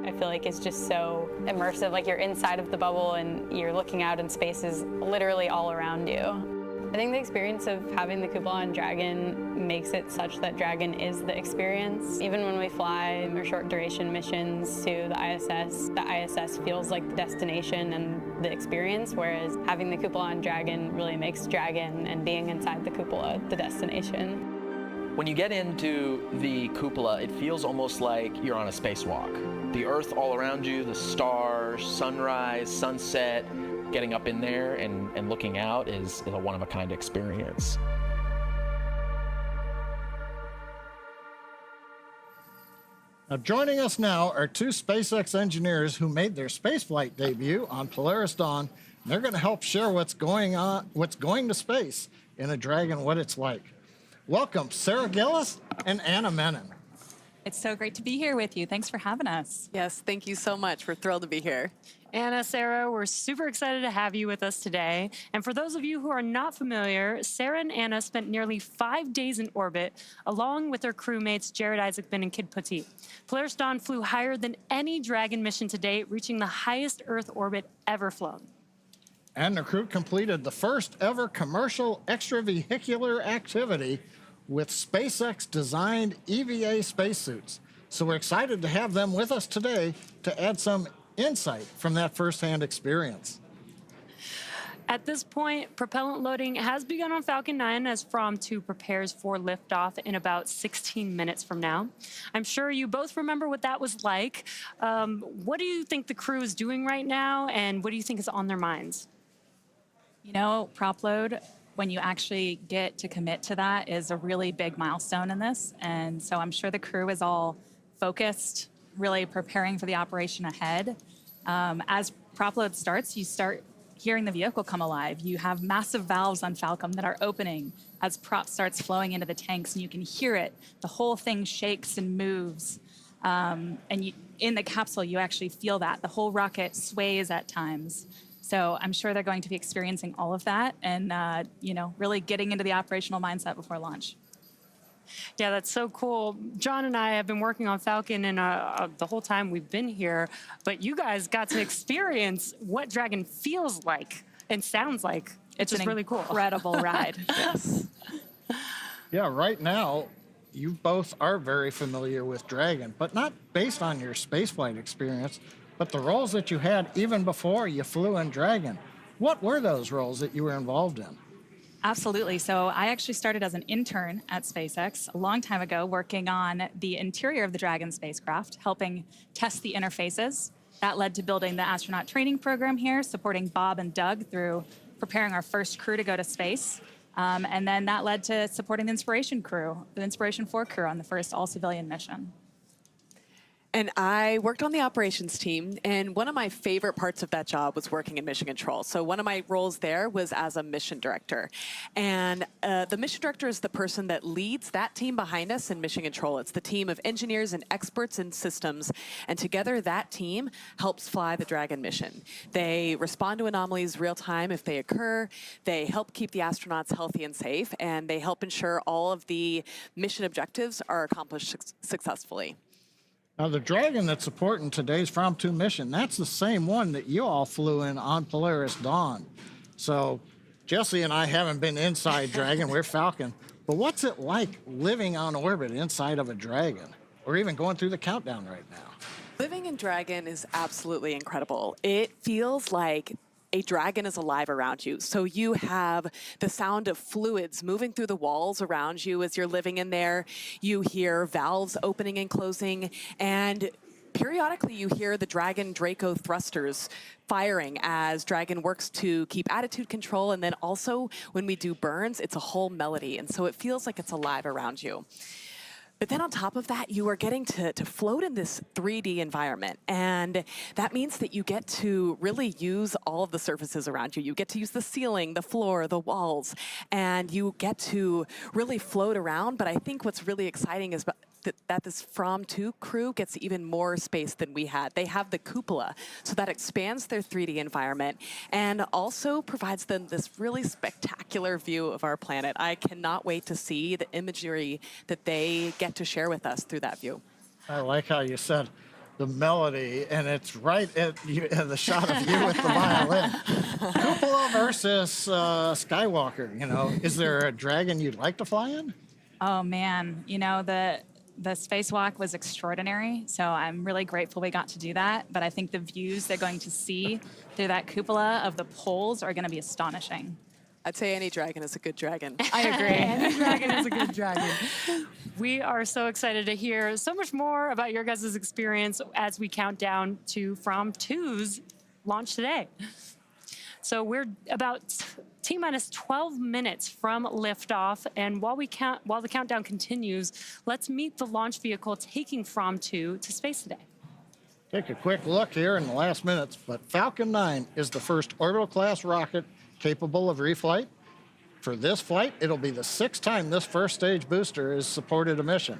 I feel like it's just so immersive, like you're inside of the bubble and you're looking out and space is literally all around you. I think the experience of having the cupola on Dragon makes it such that Dragon is the experience. Even when we fly our short duration missions to the ISS feels like the destination and the experience, whereas having the cupola on Dragon really makes Dragon and being inside the cupola the destination. When you get into the cupola, it feels almost like you're on a spacewalk. The Earth all around you, the stars, sunrise, sunset, getting up in there and looking out is a one-of-a-kind experience. Now, joining us now are 2 SpaceX engineers who made their spaceflight debut on Polaris Dawn. They're going to help share what's going to space in a Dragon, what it's like. Welcome, Sarah Gillis and Anna Menon. It's so great to be here with you. Thanks for having us. Yes, thank you so much. We're thrilled to be here. Anna, Sarah, we're super excited to have you with us today. And for those of you who are not familiar, Sarah and Anna spent nearly 5 days in orbit, along with their crewmates Jared Isaacman and Kid Petit. Polaris Dawn flew higher than any Dragon mission to date, reaching the highest Earth orbit ever flown. And the crew completed the first ever commercial extravehicular activity with SpaceX-designed EVA spacesuits. So we're excited to have them with us today to add some insight from that firsthand experience. At this point, propellant loading has begun on Falcon 9 as Fram2 prepares for liftoff in about 16 minutes from now. I'm sure you both remember what that was like. What do you think the crew is doing right now, and what do you think is on their minds? You know, prop load, when you actually get to commit to that, is a really big milestone in this. And so I'm sure the crew is all focused, really preparing for the operation ahead. As prop load starts, you start hearing the vehicle come alive. You have massive valves on Falcon that are opening as prop starts flowing into the tanks, and you can hear it. The whole thing shakes and moves. In the capsule, you actually feel that. The whole rocket sways at times. So I'm sure they're going to be experiencing all of that and, really getting into the operational mindset before launch. Yeah, that's so cool. John and I have been working on Falcon and the whole time we've been here, but you guys got to experience what Dragon feels like and sounds like. It's just really cool. Incredible ride. Yes. Yeah, right now, you both are very familiar with Dragon, but not based on your spaceflight experience, but the roles that you had even before you flew in Dragon. What were those roles that you were involved in? Absolutely. So I actually started as an intern at SpaceX a long time ago, working on the interior of the Dragon spacecraft, helping test the interfaces. That led to building the astronaut training program here, supporting Bob and Doug through preparing our first crew to go to space. And then that led to supporting the Inspiration 4 crew on the first all-civilian mission. And I worked on the operations team, and one of my favorite parts of that job was working in mission control. So one of my roles there was as a mission director. And the mission director is the person that leads that team behind us in mission control. It's the team of engineers and experts in systems, and together that team helps fly the Dragon mission. They respond to anomalies real time if they occur, they help keep the astronauts healthy and safe, and they help ensure all of the mission objectives are accomplished successfully. Now, the Dragon that's supporting today's Fram2 mission, that's the same one that you all flew in on Polaris Dawn. So Jesse and I haven't been inside Dragon, we're Falcon. But what's it like living on orbit inside of a Dragon, or even going through the countdown right now? Living in Dragon is absolutely incredible. It feels like a Dragon is alive around you. So you have the sound of fluids moving through the walls around you as you're living in there. You hear valves opening and closing, and periodically you hear the Dragon Draco thrusters firing as Dragon works to keep attitude control, and then also when we do burns, it's a whole melody, and so it feels like it's alive around you. But then on top of that, you are getting to float in this 3D environment. And that means that you get to really use all of the surfaces around you. You get to use the ceiling, the floor, the walls, and you get to really float around. But I think what's really exciting is that this Fram2 crew gets even more space than we had. They have the cupola, so that expands their 3D environment and also provides them this really spectacular view of our planet. I cannot wait to see the imagery that they get to share with us through that view. I like how you said the melody, and it's right at the shot of you with the violin. Cupola versus Skywalker, is there a Dragon you'd like to fly in? Oh, man. The spacewalk was extraordinary, so I'm really grateful we got to do that. But I think the views they're going to see through that cupola of the poles are going to be astonishing. I'd say any Dragon is a good Dragon. I agree. Any Dragon is a good Dragon. We are so excited to hear so much more about your guys' experience as we count down to Fram2's launch today. So we're about T-minus 12 minutes from liftoff, and while the countdown continues, let's meet the launch vehicle taking Fram2 to space today. Take a quick look here in the last minutes, but Falcon 9 is the first orbital class rocket capable of reflight. For this flight, it'll be the 6th time this first stage booster has supported a mission.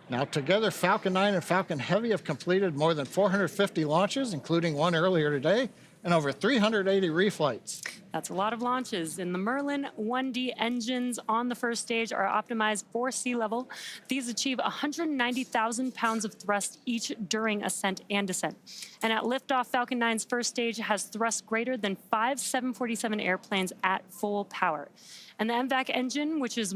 Now together, Falcon 9 and Falcon Heavy have completed more than 450 launches, including one earlier today, and over 380 reflights. That's a lot of launches. And the Merlin 1D engines on the first stage are optimized for sea level. These achieve 190,000 pounds of thrust each during ascent and descent. And at liftoff, Falcon 9's first stage has thrust greater than 5 747 airplanes at full power. And the MVAC engine, which has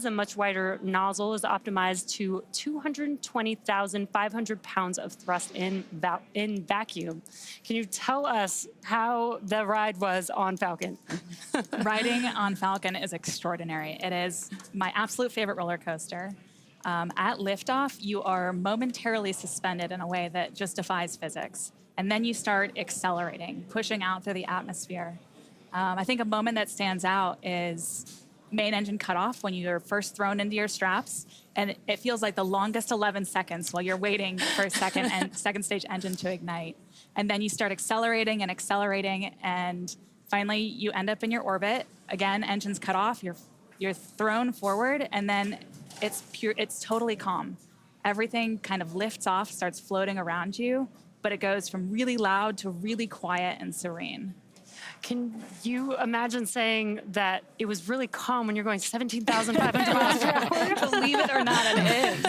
a much wider nozzle, is optimized to 220,500 pounds of thrust in vacuum. Can you tell us how the ride was on Falcon? Riding on Falcon is extraordinary. It is my absolute favorite roller coaster. At liftoff, you are momentarily suspended in a way that just defies physics. And then you start accelerating, pushing out through the atmosphere. I think a moment that stands out is main engine cutoff when you're first thrown into your straps, and it feels like the longest 11 seconds while you're waiting for second stage engine to ignite. And then you start accelerating, and finally you end up in your orbit. Again, engines cut off, you're thrown forward, and then it's totally calm. Everything kind of lifts off, starts floating around you, but it goes from really loud to really quiet and serene. Can you imagine saying that it was really calm when you're going 17,500 miles per hour? Believe it or not, it is.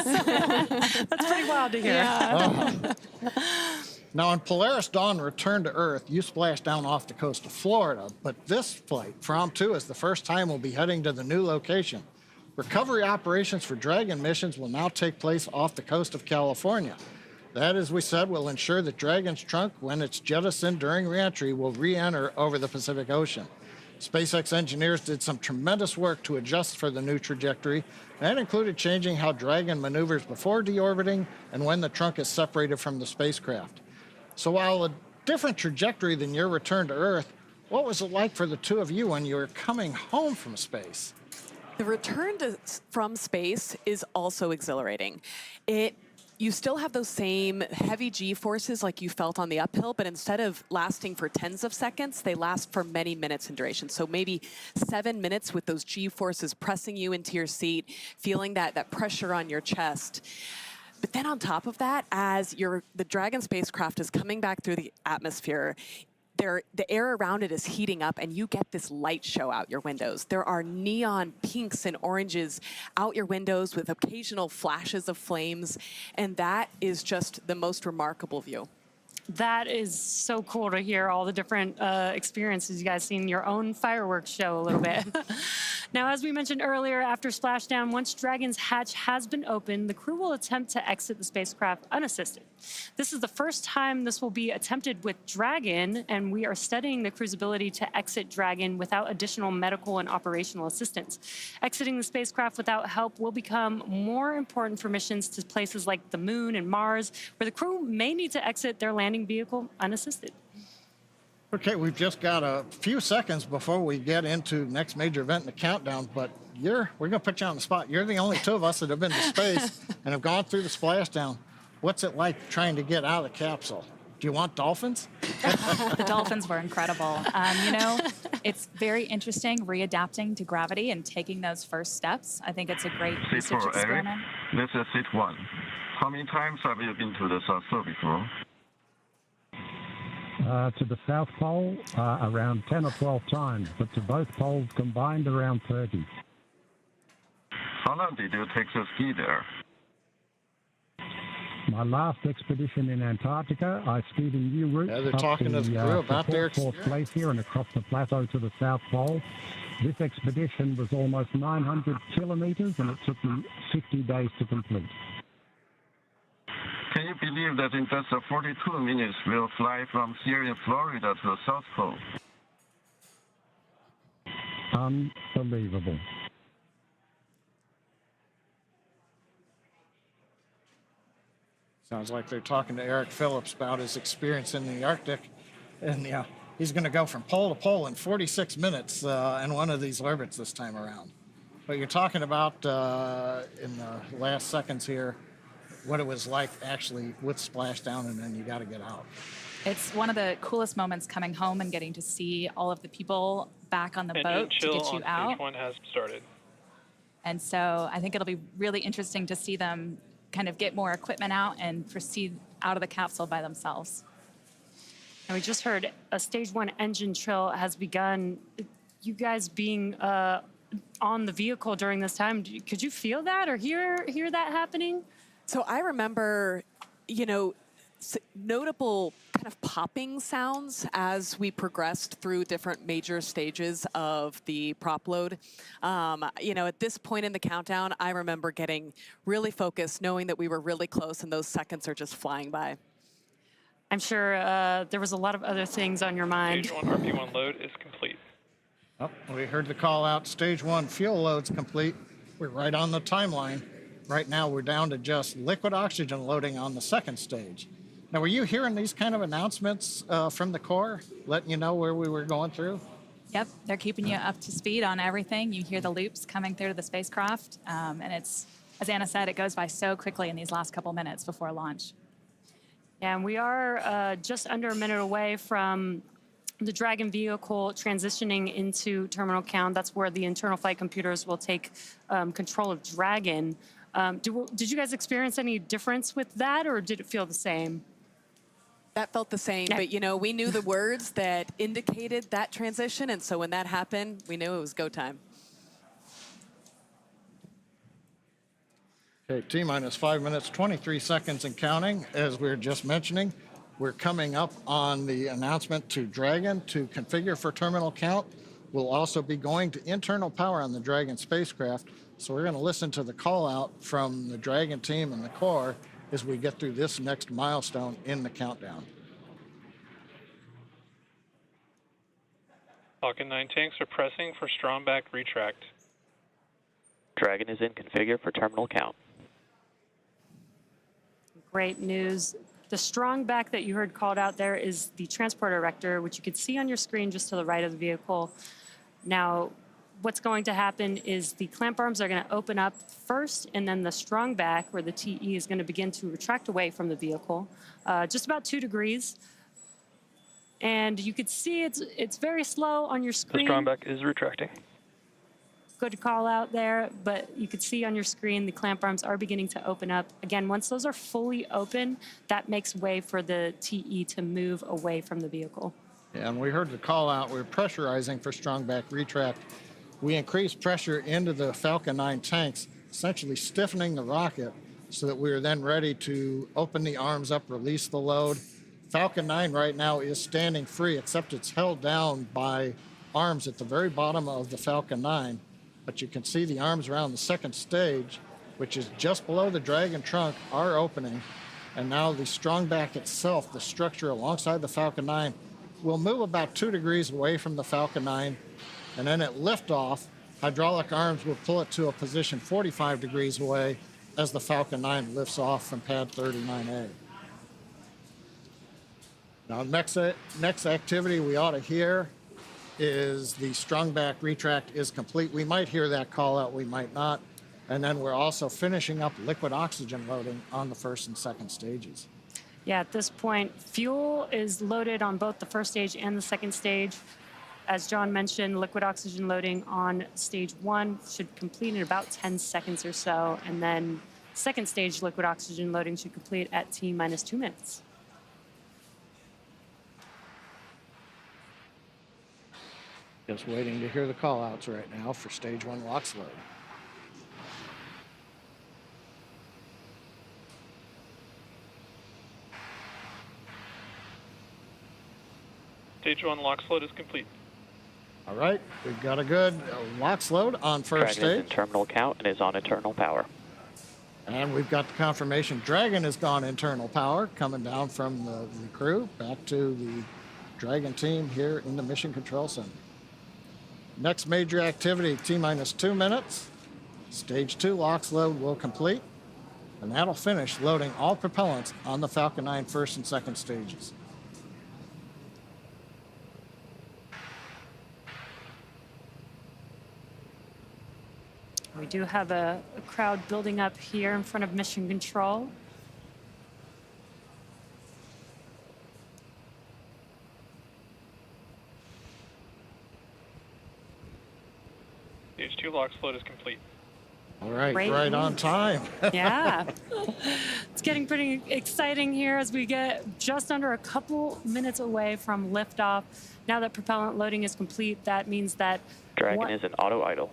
That's pretty wild to hear. Yeah. Now, on Polaris Dawn return to Earth, you splashed down off the coast of Florida, but this flight, Fram2, is the first time we'll be heading to the new location. Recovery operations for Dragon missions will now take place off the coast of California. That, as we said, will ensure that Dragon's trunk, when it's jettisoned during reentry, will re-enter over the Pacific Ocean. SpaceX engineers did some tremendous work to adjust for the new trajectory. That included changing how Dragon maneuvers before deorbiting and when the trunk is separated from the spacecraft. So while a different trajectory than your return to Earth, what was it like for the two of you when you were coming home from space? The return from space is also exhilarating. You still have those same heavy G-forces like you felt on the uphill, but instead of lasting for tens of seconds, they last for many minutes in duration. So maybe 7 minutes with those G-forces pressing you into your seat, feeling that pressure on your chest. But then on top of that, as the Dragon spacecraft is coming back through the atmosphere, the air around it is heating up, and you get this light show out your windows. There are neon pinks and oranges out your windows with occasional flashes of flames, and that is just the most remarkable view. That is so cool to hear all the different experiences you guys seen, your own fireworks show a little bit. Now, as we mentioned earlier, after splashdown, once Dragon's hatch has been opened, the crew will attempt to exit the spacecraft unassisted. This is the first time this will be attempted with Dragon, and we are studying the crew's ability to exit Dragon without additional medical and operational assistance. Exiting the spacecraft without help will become more important for missions to places like the Moon and Mars, where the crew may need to exit their landing vehicle unassisted. Okay, we've just got a few seconds before we get into the next major event in the countdown, but we're going to put you on the spot. You're the only two of us that have been to space and have gone through the splashdown. What's it like trying to get out of the capsule? Do you want dolphins? The dolphins were incredible. It's very interesting readapting to gravity and taking those first steps. I think it's a great research experiment. This is seat 1. How many times have you been to the South Pole before? To the South Pole, around 10 or 12 times, but to both poles combined, around 30. How long did you take to ski there? My last expedition in Antarctica, I skied a new route they're talking to the crew about their fourth place here and across the plateau to the South Pole. This expedition was almost 900 kilometers, and it took me 50 days to complete. Can you believe that in just 42 minutes we'll fly from here in Florida to the South Pole? Unbelievable. Sounds like they're talking to Eric Phillips about his experience in the Arctic. And he's going to go from pole to pole in 46 minutes in one of these orbits this time around. But you're talking about, in the last seconds here, what it was like actually with splashdown, and then you got to get out. It's one of the coolest moments coming home and getting to see all of the people back on the boat to get you out. Stage 1 has started. And so I think it'll be really interesting to see them kind of get more equipment out and proceed out of the capsule by themselves. And we just heard a stage 1 engine trill has begun. You guys being on the vehicle during this time, could you feel that or hear that happening? So I remember, notable kind of popping sounds as we progressed through different major stages of the prop load. At this point in the countdown, I remember getting really focused, knowing that we were really close and those seconds are just flying by. I'm sure there was a lot of other things on your mind. Stage 1 RP1 load is complete. Oh, we heard the call out. Stage 1 fuel load's complete. We're right on the timeline. Right now, we're down to just liquid oxygen loading on the second stage. Now, were you hearing these kind of announcements from the Corps, letting you know where we were going through? Yep, they're keeping you up to speed on everything. You hear the loops coming through to the spacecraft, and it's, as Anna said, it goes by so quickly in these last couple minutes before launch. And we are just under a minute away from the Dragon vehicle transitioning into terminal count. That's where the internal flight computers will take control of Dragon. Did you guys experience any difference with that, or did it feel the same? That felt the same, but you know, we knew the words that indicated that transition, and so when that happened, we knew it was go time. Okay, T-minus 5 minutes, 23 seconds and counting. As we were just mentioning, we're coming up on the announcement to Dragon to configure for terminal count. We'll also be going to internal power on the Dragon spacecraft. So we're going to listen to the call out from the Dragon team and the core as we get through this next milestone in the countdown. Falcon 9 tanks are pressing for strong back retract. Dragon is in configure for terminal count. Great news. The strong back that you heard called out there is the transporter erector, which you can see on your screen just to the right of the vehicle. Now, what's going to happen is the clamp arms are going to open up first, and then the strong back, where the TE is going to begin to retract away from the vehicle, just about 2 degrees. And you can see it's very slow on your screen. The strong back is retracting. Good call out there, but you can see on your screen the clamp arms are beginning to open up. Again, once those are fully open, that makes way for the TE to move away from the vehicle. Yeah, and we heard the call out. We're pressurizing for strong back retract. We increased pressure into the Falcon 9 tanks, essentially stiffening the rocket so that we are then ready to open the arms up, release the load. Falcon 9 right now is standing free, except it's held down by arms at the very bottom of the Falcon 9. But you can see the arms around the second stage, which is just below the Dragon trunk, are opening. And now the strong back itself, the structure alongside the Falcon 9, will move about 2 degrees away from the Falcon 9. And then at liftoff, hydraulic arms will pull it to a position 45 degrees away as the Falcon 9 lifts off from pad 39A. Now, next activity we ought to hear is the strong back retract is complete. We might hear that call out, we might not. And then we're also finishing up liquid oxygen loading on the first and second stages. Yeah, at this point, fuel is loaded on both the first stage and the second stage. As John mentioned, liquid oxygen loading on stage 1 should complete in about 10 seconds or so. And then second stage liquid oxygen loading should complete at T-minus 2 minutes. Just waiting to hear the call outs right now for stage 1 LOX load. Stage 1 LOX load is complete. All right, we've got a good LOX load on first Dragon is in stage. terminal count and is on internal power. And we've got the confirmation Dragon has gone internal power, coming down from the crew back to the Dragon team here in the Mission Control Center. Next major activity, T-minus 2 minutes. Stage 2 LOX load will complete, and that'll finish loading all propellants on the Falcon 9 first and second stages. We do have a crowd building up here in front of Mission Control. Stage 2 LOX load is complete. All right, Great right news. on time. Yeah. It's getting pretty exciting here as we get just under a couple minutes away from liftoff. Now that propellant loading is complete, that means that Dragon is in auto idle.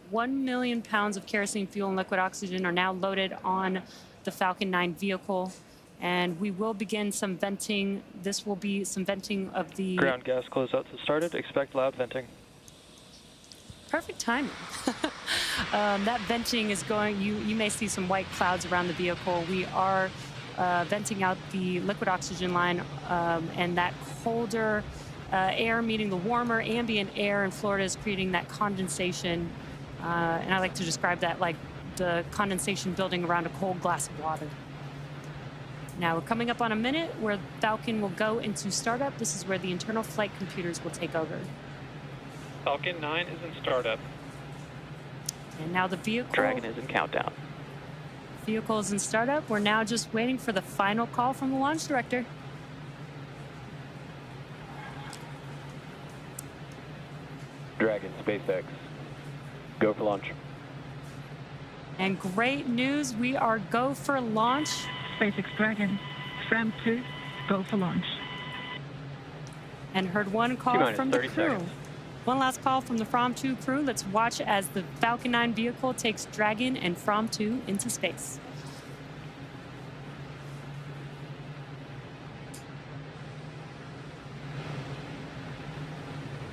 1 million pounds of kerosene fuel and liquid oxygen are now loaded on the Falcon 9 vehicle. And we will begin some venting. This will be some venting of the... Ground gas closeouts have started. Expect loud venting. Perfect timing. That venting is going, you may see some white clouds around the vehicle. We are venting out the liquid oxygen line, and that colder air meeting the warmer ambient air in Florida is creating that condensation. And I like to describe that like the condensation building around a cold glass of water. Now we're coming up on a minute where Falcon will go into startup. This is where the internal flight computers will take over. Falcon 9 is in startup. And now the vehicle. Dragon is in countdown. Vehicle is in startup. We're now just waiting for the final call from the launch director. Dragon, SpaceX, go for launch. And great news, we are go for launch. SpaceX Dragon, Fram2, go for launch. And heard one call from the crew. One last call from the Fram2 crew. Let's watch as the Falcon 9 vehicle takes Dragon and Fram2 into space.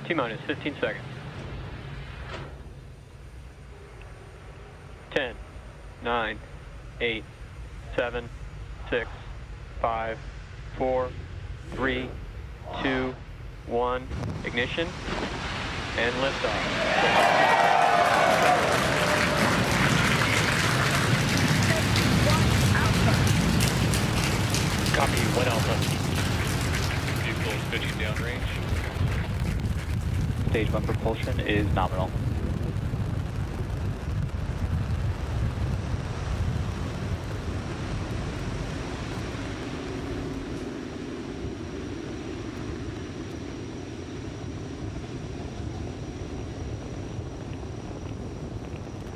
T-minus 15 seconds. 10, 9, 8, 7, 6, 5, 4, 3, 2, 1. Ignition and liftoff. Copy, 1 Alpha. Vehicle is pitching downrange. Stage 1 propulsion is nominal.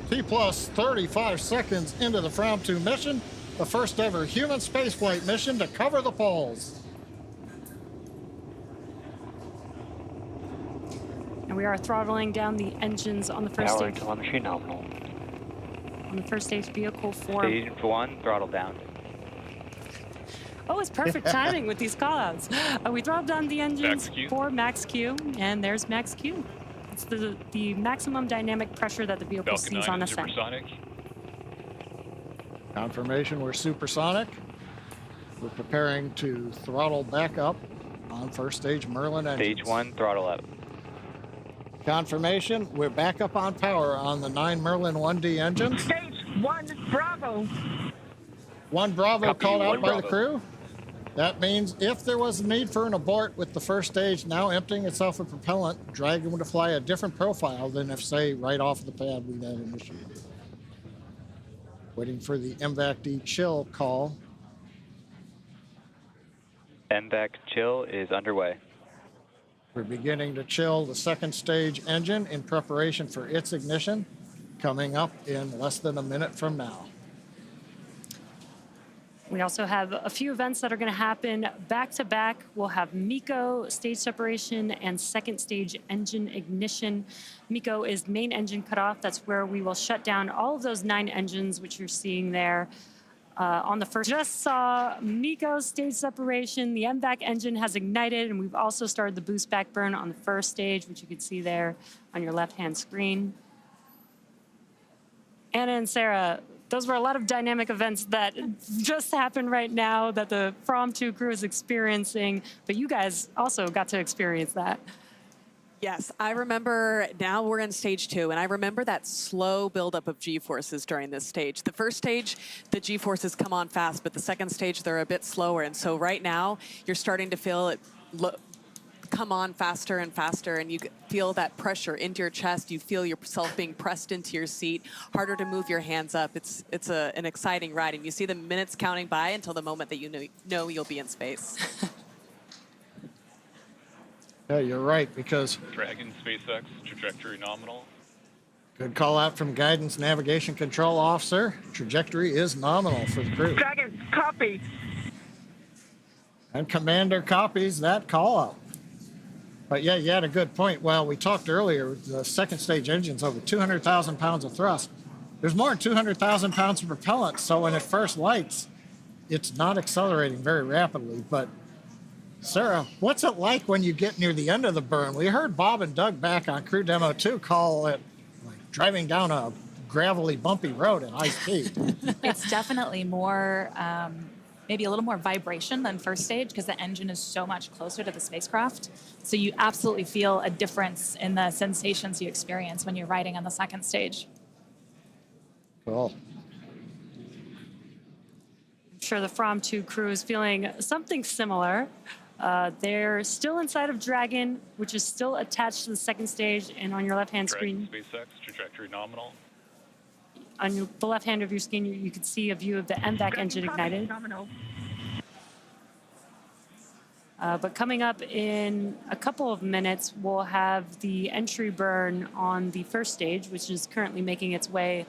T plus 35 seconds into the Fram2 mission, the first ever human spaceflight mission to cover the poles. And we are throttling down the engines on the first Power stage. telemetry nominal. On the first stage vehicle for. Stage 1, throttle down. Oh, it's perfect timing with these callouts. We throttled down the engines for max Q, and there's max Q. It's the maximum dynamic pressure that the vehicle sees on ascent. Supersonic. Confirmation we're supersonic. We're preparing to throttle back up on first stage Merlin engines. Stage 1, throttle up. Confirmation we're back up on power on the 9 Merlin 1D engines. Stage 1, Bravo. 1 Bravo Copy, called out 1 by Bravo. the crew. That means if there was a need for an abort with the first stage now emptying itself of propellant, Dragon would fly a different profile than if, say, right off the pad we had initiated. Waiting for the MVAC-D chill call. MVAC chill is underway. We're beginning to chill the second stage engine in preparation for its ignition, coming up in less than a minute from now. We also have a few events that are going to happen back to back. We'll have MECO stage separation and second stage engine ignition. MECO is main engine cutoff. That's where we will shut down all of those 9 engines, which you're seeing there on the first. Just saw MECO stage separation. The MVAC engine has ignited, and we've also started the boost back burn on the first stage, which you can see there on your left-hand screen. Anna and Sarah, those were a lot of dynamic events that just happened right now that the Fram2 crew is experiencing, but you guys also got to experience that. Yes, I remember. Now we're in stage 2, and I remember that slow buildup of G-forces during this stage. The first stage, the G-forces come on fast, but the second stage, they're a bit slower. And so right now, you're starting to feel it come on faster and faster, and you feel that pressure into your chest. You feel yourself being pressed into your seat, harder to move your hands up. It's an exciting ride, and you see the minutes counting by until the moment that you know you'll be in space. Yeah, you're right, because Dragon, SpaceX, trajectory nominal. good call out from Guidance Navigation Control Officer. Trajectory is nominal for the crew. Dragon, copy. And Commander copies that call out. But yeah, you had a good point. Well, we talked earlier, the second stage engine's over 200,000 pounds of thrust. There's more than 200,000 pounds of propellant, so when it first lights, it's not accelerating very rapidly. But Sarah, what's it like when you get near the end of the burn? We heard Bob and Doug back on Crew Demo 2 call it like driving down a gravelly, bumpy road at high speed. It's definitely more, maybe a little more vibration than first stage because the engine is so much closer to the spacecraft. So you absolutely feel a difference in the sensations you experience when you're riding on the second stage. Cool. I'm sure the Fram2 crew is feeling something similar. They're still inside of Dragon, which is still attached to the second stage, and on your left-hand Dragon screen, SpaceX, trajectory nominal. on the left hand of your screen, you can see a view of the MVAC engine ignited. But coming up in a couple of minutes, we'll have the entry burn on the first stage, which is currently making its way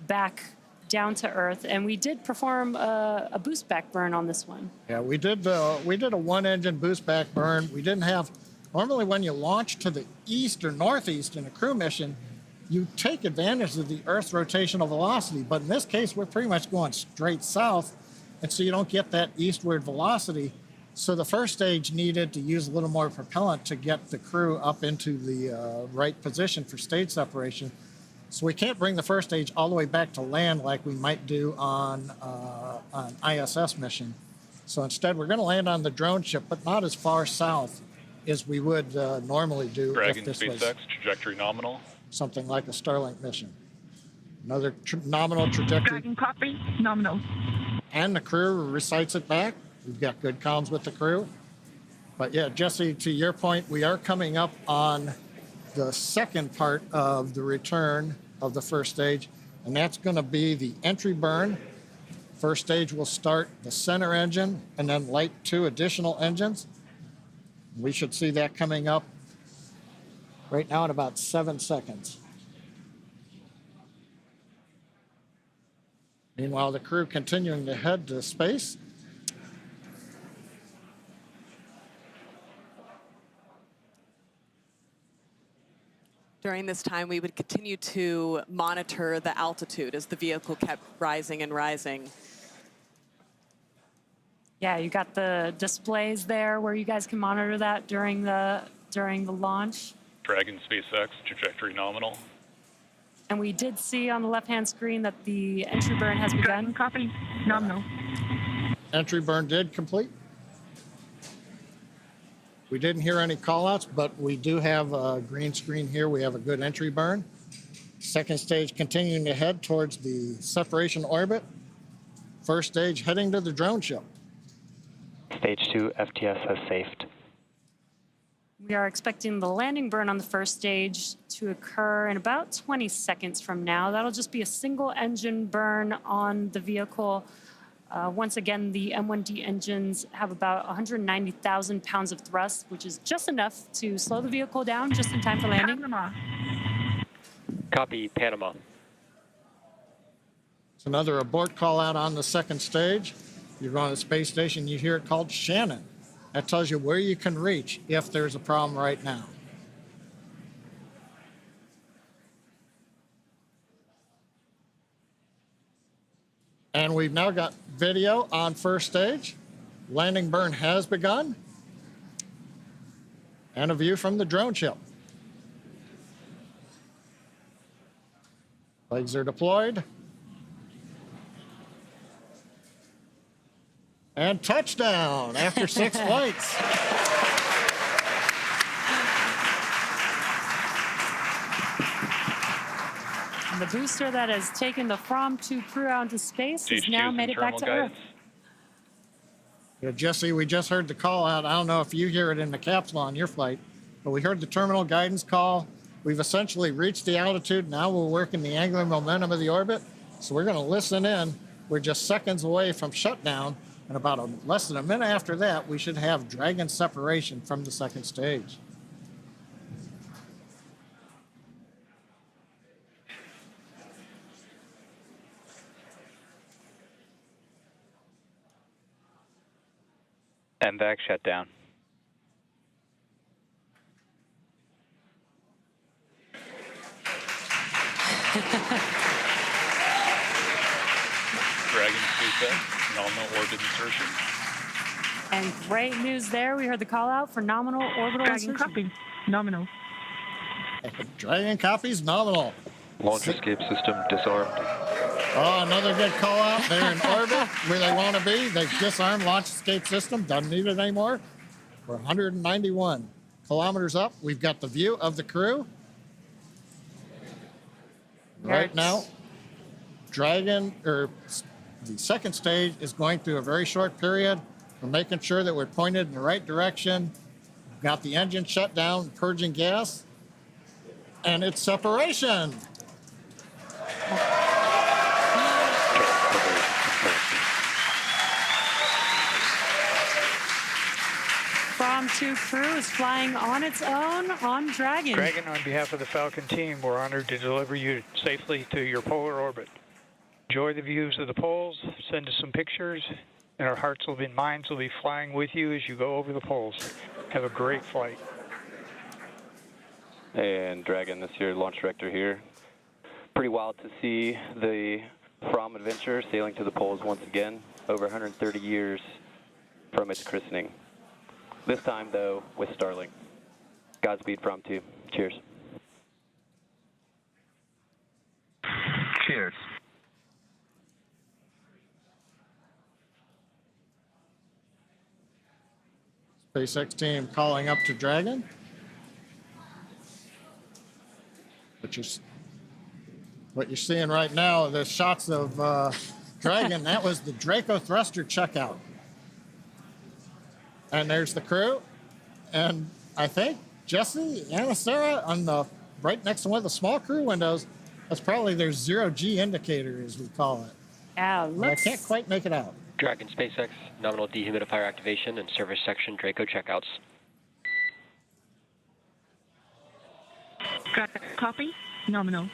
back down to Earth. And we did perform a boost back burn on this one. Yeah, we did a one-engine boost back burn. We didn't have, normally when you launch to the east or northeast in a crew mission, you take advantage of the Earth's rotational velocity. But in this case, we're pretty much going straight south, and so you don't get that eastward velocity. So the first stage needed to use a little more propellant to get the crew up into the right position for stage separation. So we can't bring the first stage all the way back to land like we might do on an ISS mission. So instead, we're going to land on the drone ship, but not as far south as we would normally do. Dragon if this SpaceX, was trajectory nominal. something like a Starlink mission. Another nominal trajectory. Dragon copy, nominal. And the crew recites it back. We've got good comms with the crew. But yeah, Jesse, to your point, we are coming up on the second part of the return of the first stage, and that's going to be the entry burn. First stage will start the center engine and then light 2 additional engines. We should see that coming up right now in about 7 seconds. Meanwhile, the crew continuing to head to space. During this time, we would continue to monitor the altitude as the vehicle kept rising and rising. Yeah, you got the displays there where you guys can monitor that during the launch. Dragon SpaceX, trajectory nominal. And we did see on the left-hand screen that the entry burn has begun. Copy, nominal. Entry burn did complete. We didn't hear any callouts, but we do have a green screen here. We have a good entry burn. Second stage continuing to head towards the separation orbit. First stage heading to the drone ship. Stage 2, FTS has safed. We are expecting the landing burn on the first stage to occur in about 20 seconds from now. That'll just be a single engine burn on the vehicle. Once again, the M1D engines have about 190,000 pounds of thrust, which is just enough to slow the vehicle down just in time for landing. Panama. Copy, Panama. It's another abort call out on the second stage. You're going to the space station, you hear it called Shannon. That tells you where you can reach if there's a problem right now. And we've now got video on first stage. Landing burn has begun. And a view from the drone ship. Legs are deployed. And touchdown after 6 flights. And the booster that has taken the Fram2 crew out into space has now made it back to Earth. Yeah, Jesse, we just heard the call out. I don't know if you hear it in the capsule on your flight, but we heard the terminal guidance call. We've essentially reached the altitude. Now we're working the angular momentum of the orbit. So we're going to listen in. We're just seconds away from shutdown. And about less than a minute after that, we should have Dragon separation from the second stage. MVAC shutdown. Dragon SpaceX, nominal orbit insertion. And great news there. We heard the call out for nominal orbital Dragon insertion. copy, nominal. Dragon copies nominal. Launch escape system disarmed. Oh, another good call out. They're in orbit where they want to be. They've disarmed launch escape system. Doesn't need it anymore. We're 191 kilometers up. We've got the view of the crew. Right now, Dragon, or the second stage, is going through a very short period We're making sure that we're pointed in the right direction. Got the engine shut down, purging gas, and it's separation. Fram2 crew is flying on its own on Dragon. Dragon, on behalf of the Falcon team, we're honored to deliver you safely to your polar orbit. Enjoy the views of the poles, send us some pictures, and our hearts and minds will be flying with you as you go over the poles. Have a great flight. And Dragon, this is your launch director here. Pretty wild to see the Fram adventure sailing to the poles once again, over 130 years from its christening. This time, though, with Starlink. Godspeed, Fram2. Cheers. Cheers. SpaceX team calling up to Dragon. What you're seeing right now, the shots of Dragon, that was the Draco thruster checkout. And there's the crew. And I think Jesse, Anna, Sarah, on the right next to one of the small crew windows, that's probably their zero-G indicator, as we call it. Yeah, I can't quite make it out. Dragon SpaceX, nominal dehumidifier activation and service section Draco checkouts. Dragon, copy. Nominal.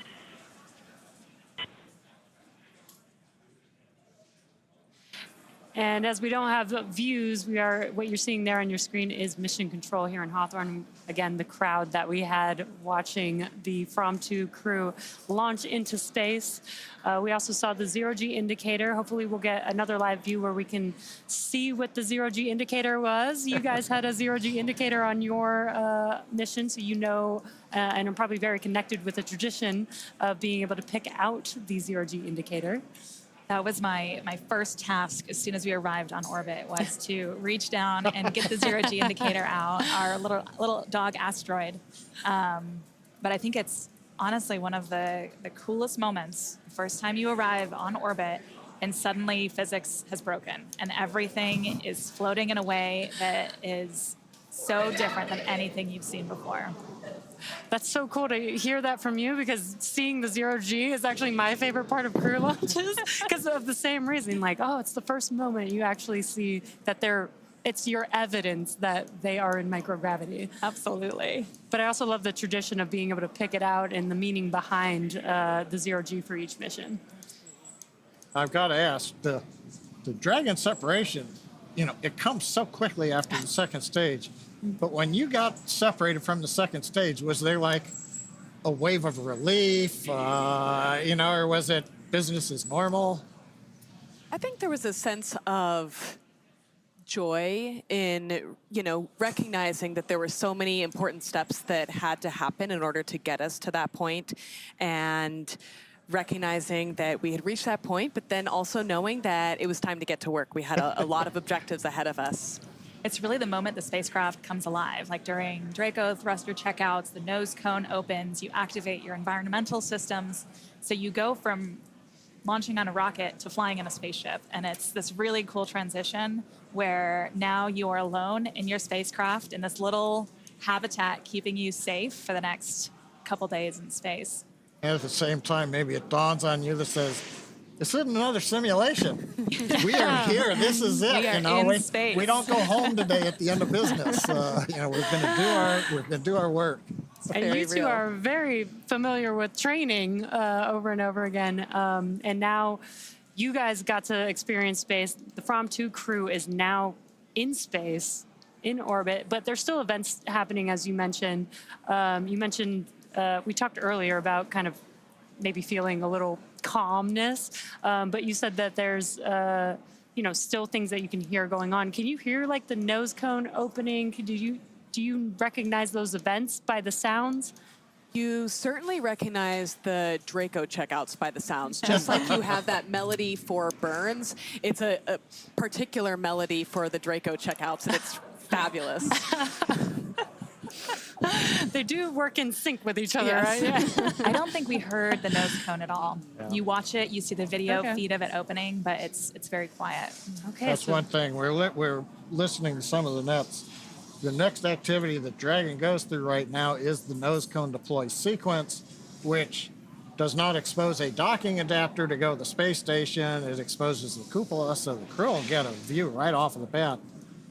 And as we don't have views, what you're seeing there on your screen is mission control here in Hawthorne. Again, the crowd that we had watching the Fram2 crew launch into space. We also saw the zero-G indicator. Hopefully we'll get another live view where we can see what the zero-G indicator was. You guys had a zero-G indicator on your mission, so you know, and I'm probably very connected with the tradition of being able to pick out the zero-G indicator. That was my first task as soon as we arrived on orbit, was to reach down and get the zero-G indicator out, our little dog asteroid. But I think it's honestly one of the coolest moments, the first time you arrive on orbit and suddenly physics has broken and everything is floating in a way that is so different than anything you've seen before. That's so cool to hear that from you, because seeing the zero-G is actually my favorite part of crew launches because of the same reason. Like, oh, it's the first moment you actually see that it's your evidence that they are in microgravity. Absolutely. But I also love the tradition of being able to pick it out and the meaning behind the zero-G for each mission. I've got to ask, the Dragon separation, it comes so quickly after the second stage. But when you got separated from the second stage, was there like a wave of relief, or was it business as normal? I think there was a sense of joy in, recognizing that there were so many important steps that had to happen in order to get us to that point, and recognizing that we had reached that point, but then also knowing that it was time to get to work. We had a lot of objectives ahead of us. It's really the moment the spacecraft comes alive. Like during Draco thruster checkouts, the nose cone opens, you activate your environmental systems. So you go from launching on a rocket to flying in a spaceship. And it's this really cool transition where now you are alone in your spacecraft in this little habitat keeping you safe for the next couple days in space. And at the same time, maybe it dawns on you that says, this isn't another simulation. We are here. This is it. We are in space. We don't go home today at the end of business. We're going to do our work. And you two are very familiar with training over and over again. And now you guys got to experience space. The Fram2 crew is now in space, in orbit, but there's still events happening, as you mentioned. We talked earlier about kind of maybe feeling a little calmness, but you said that there's still things that you can hear going on. Can you hear like the nose cone opening? Do you recognize those events by the sounds? You certainly recognize the Draco checkouts by the sounds. Just like you have that melody for Burns, it's a particular melody for the Draco checkouts, and it's fabulous. They do work in sync with each other, Yes. right? Yeah. I don't think we heard the nose cone at all. Yeah. You watch it, you see the video Okay. feed of it opening, but it's very quiet. Okay. That's one thing. We're listening to some of the nets. The next activity that Dragon goes through right now is the nose cone deploy sequence, which does not expose a docking adapter to go to the space station. It exposes the cupola, so the crew will get a view right off of the bat.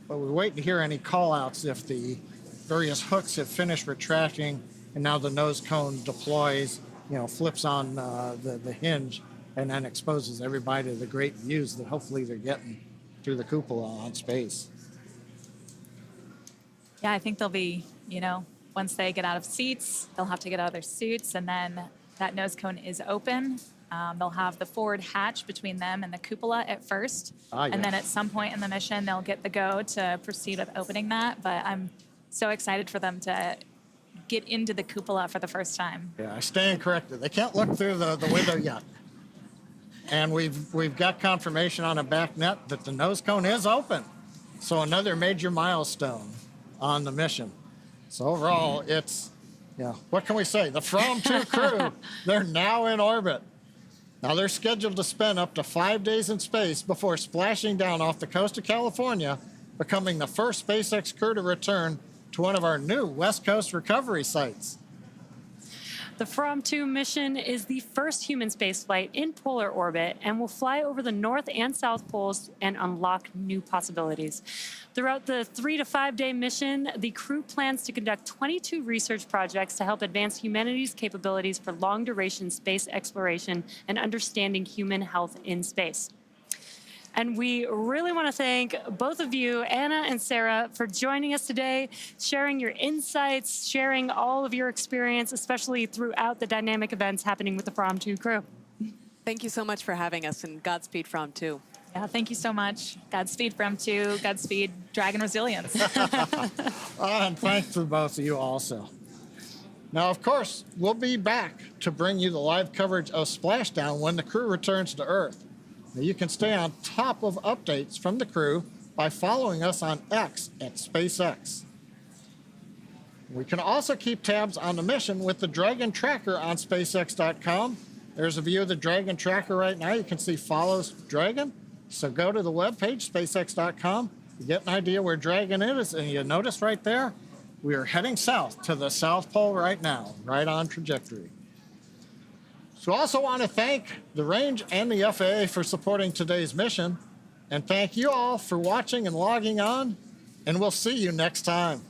But we're waiting to hear any call-outs if the various hooks have finished retracting, and now the nose cone deploys, flips on the hinge, and then exposes everybody to the great views that hopefully they're getting through the cupola on space. Yeah, I think they'll be, once they get out of seats, they'll have to get out of their suits, and then that nose cone is open. They'll have the forward hatch between them and the cupola at first. And then at some point in the mission, they'll get the go to proceed with opening that. But I'm so excited for them to get into the cupola for the first time. Yeah, I stand corrected. They can't look through the window yet. And we've got confirmation on a back net that the nose cone is open. So another major milestone on the mission. So overall, it's, what can we say? The Fram2 crew, they're now in orbit. Now they're scheduled to spend up to 5 days in space before splashing down off the coast of California, becoming the first SpaceX crew to return to one of our new West Coast recovery sites. The Fram2 mission is the first human spaceflight in polar orbit and will fly over the North and South Poles and unlock new possibilities. Throughout the 3 to 5 day mission, the crew plans to conduct 22 research projects to help advance humanity's capabilities for long-duration space exploration and understanding human health in space. And we really want to thank both of you, Anna and Sarah, for joining us today, sharing your insights, sharing all of your experience, especially throughout the dynamic events happening with the Fram2 crew. Thank you so much for having us, and Godspeed Fram2. Yeah, thank you so much. Godspeed Fram2, Godspeed Dragon Resilience. And thanks to both of you also. Now, of course, we'll be back to bring you the live coverage of Splashdown when the crew returns to Earth. Now, you can stay on top of updates from the crew by following us on X at SpaceX. We can also keep tabs on the mission with the Dragon Tracker on SpaceX.com. There's a view of the Dragon Tracker right now. You can see follows Dragon. So go to the webpage, SpaceX.com. You get an idea where Dragon is, and you notice right there, we are heading south to the South Pole right now, right on trajectory. So I also want to thank the Range and the FAA for supporting today's mission. And thank you all for watching and logging on. And we'll see you next time.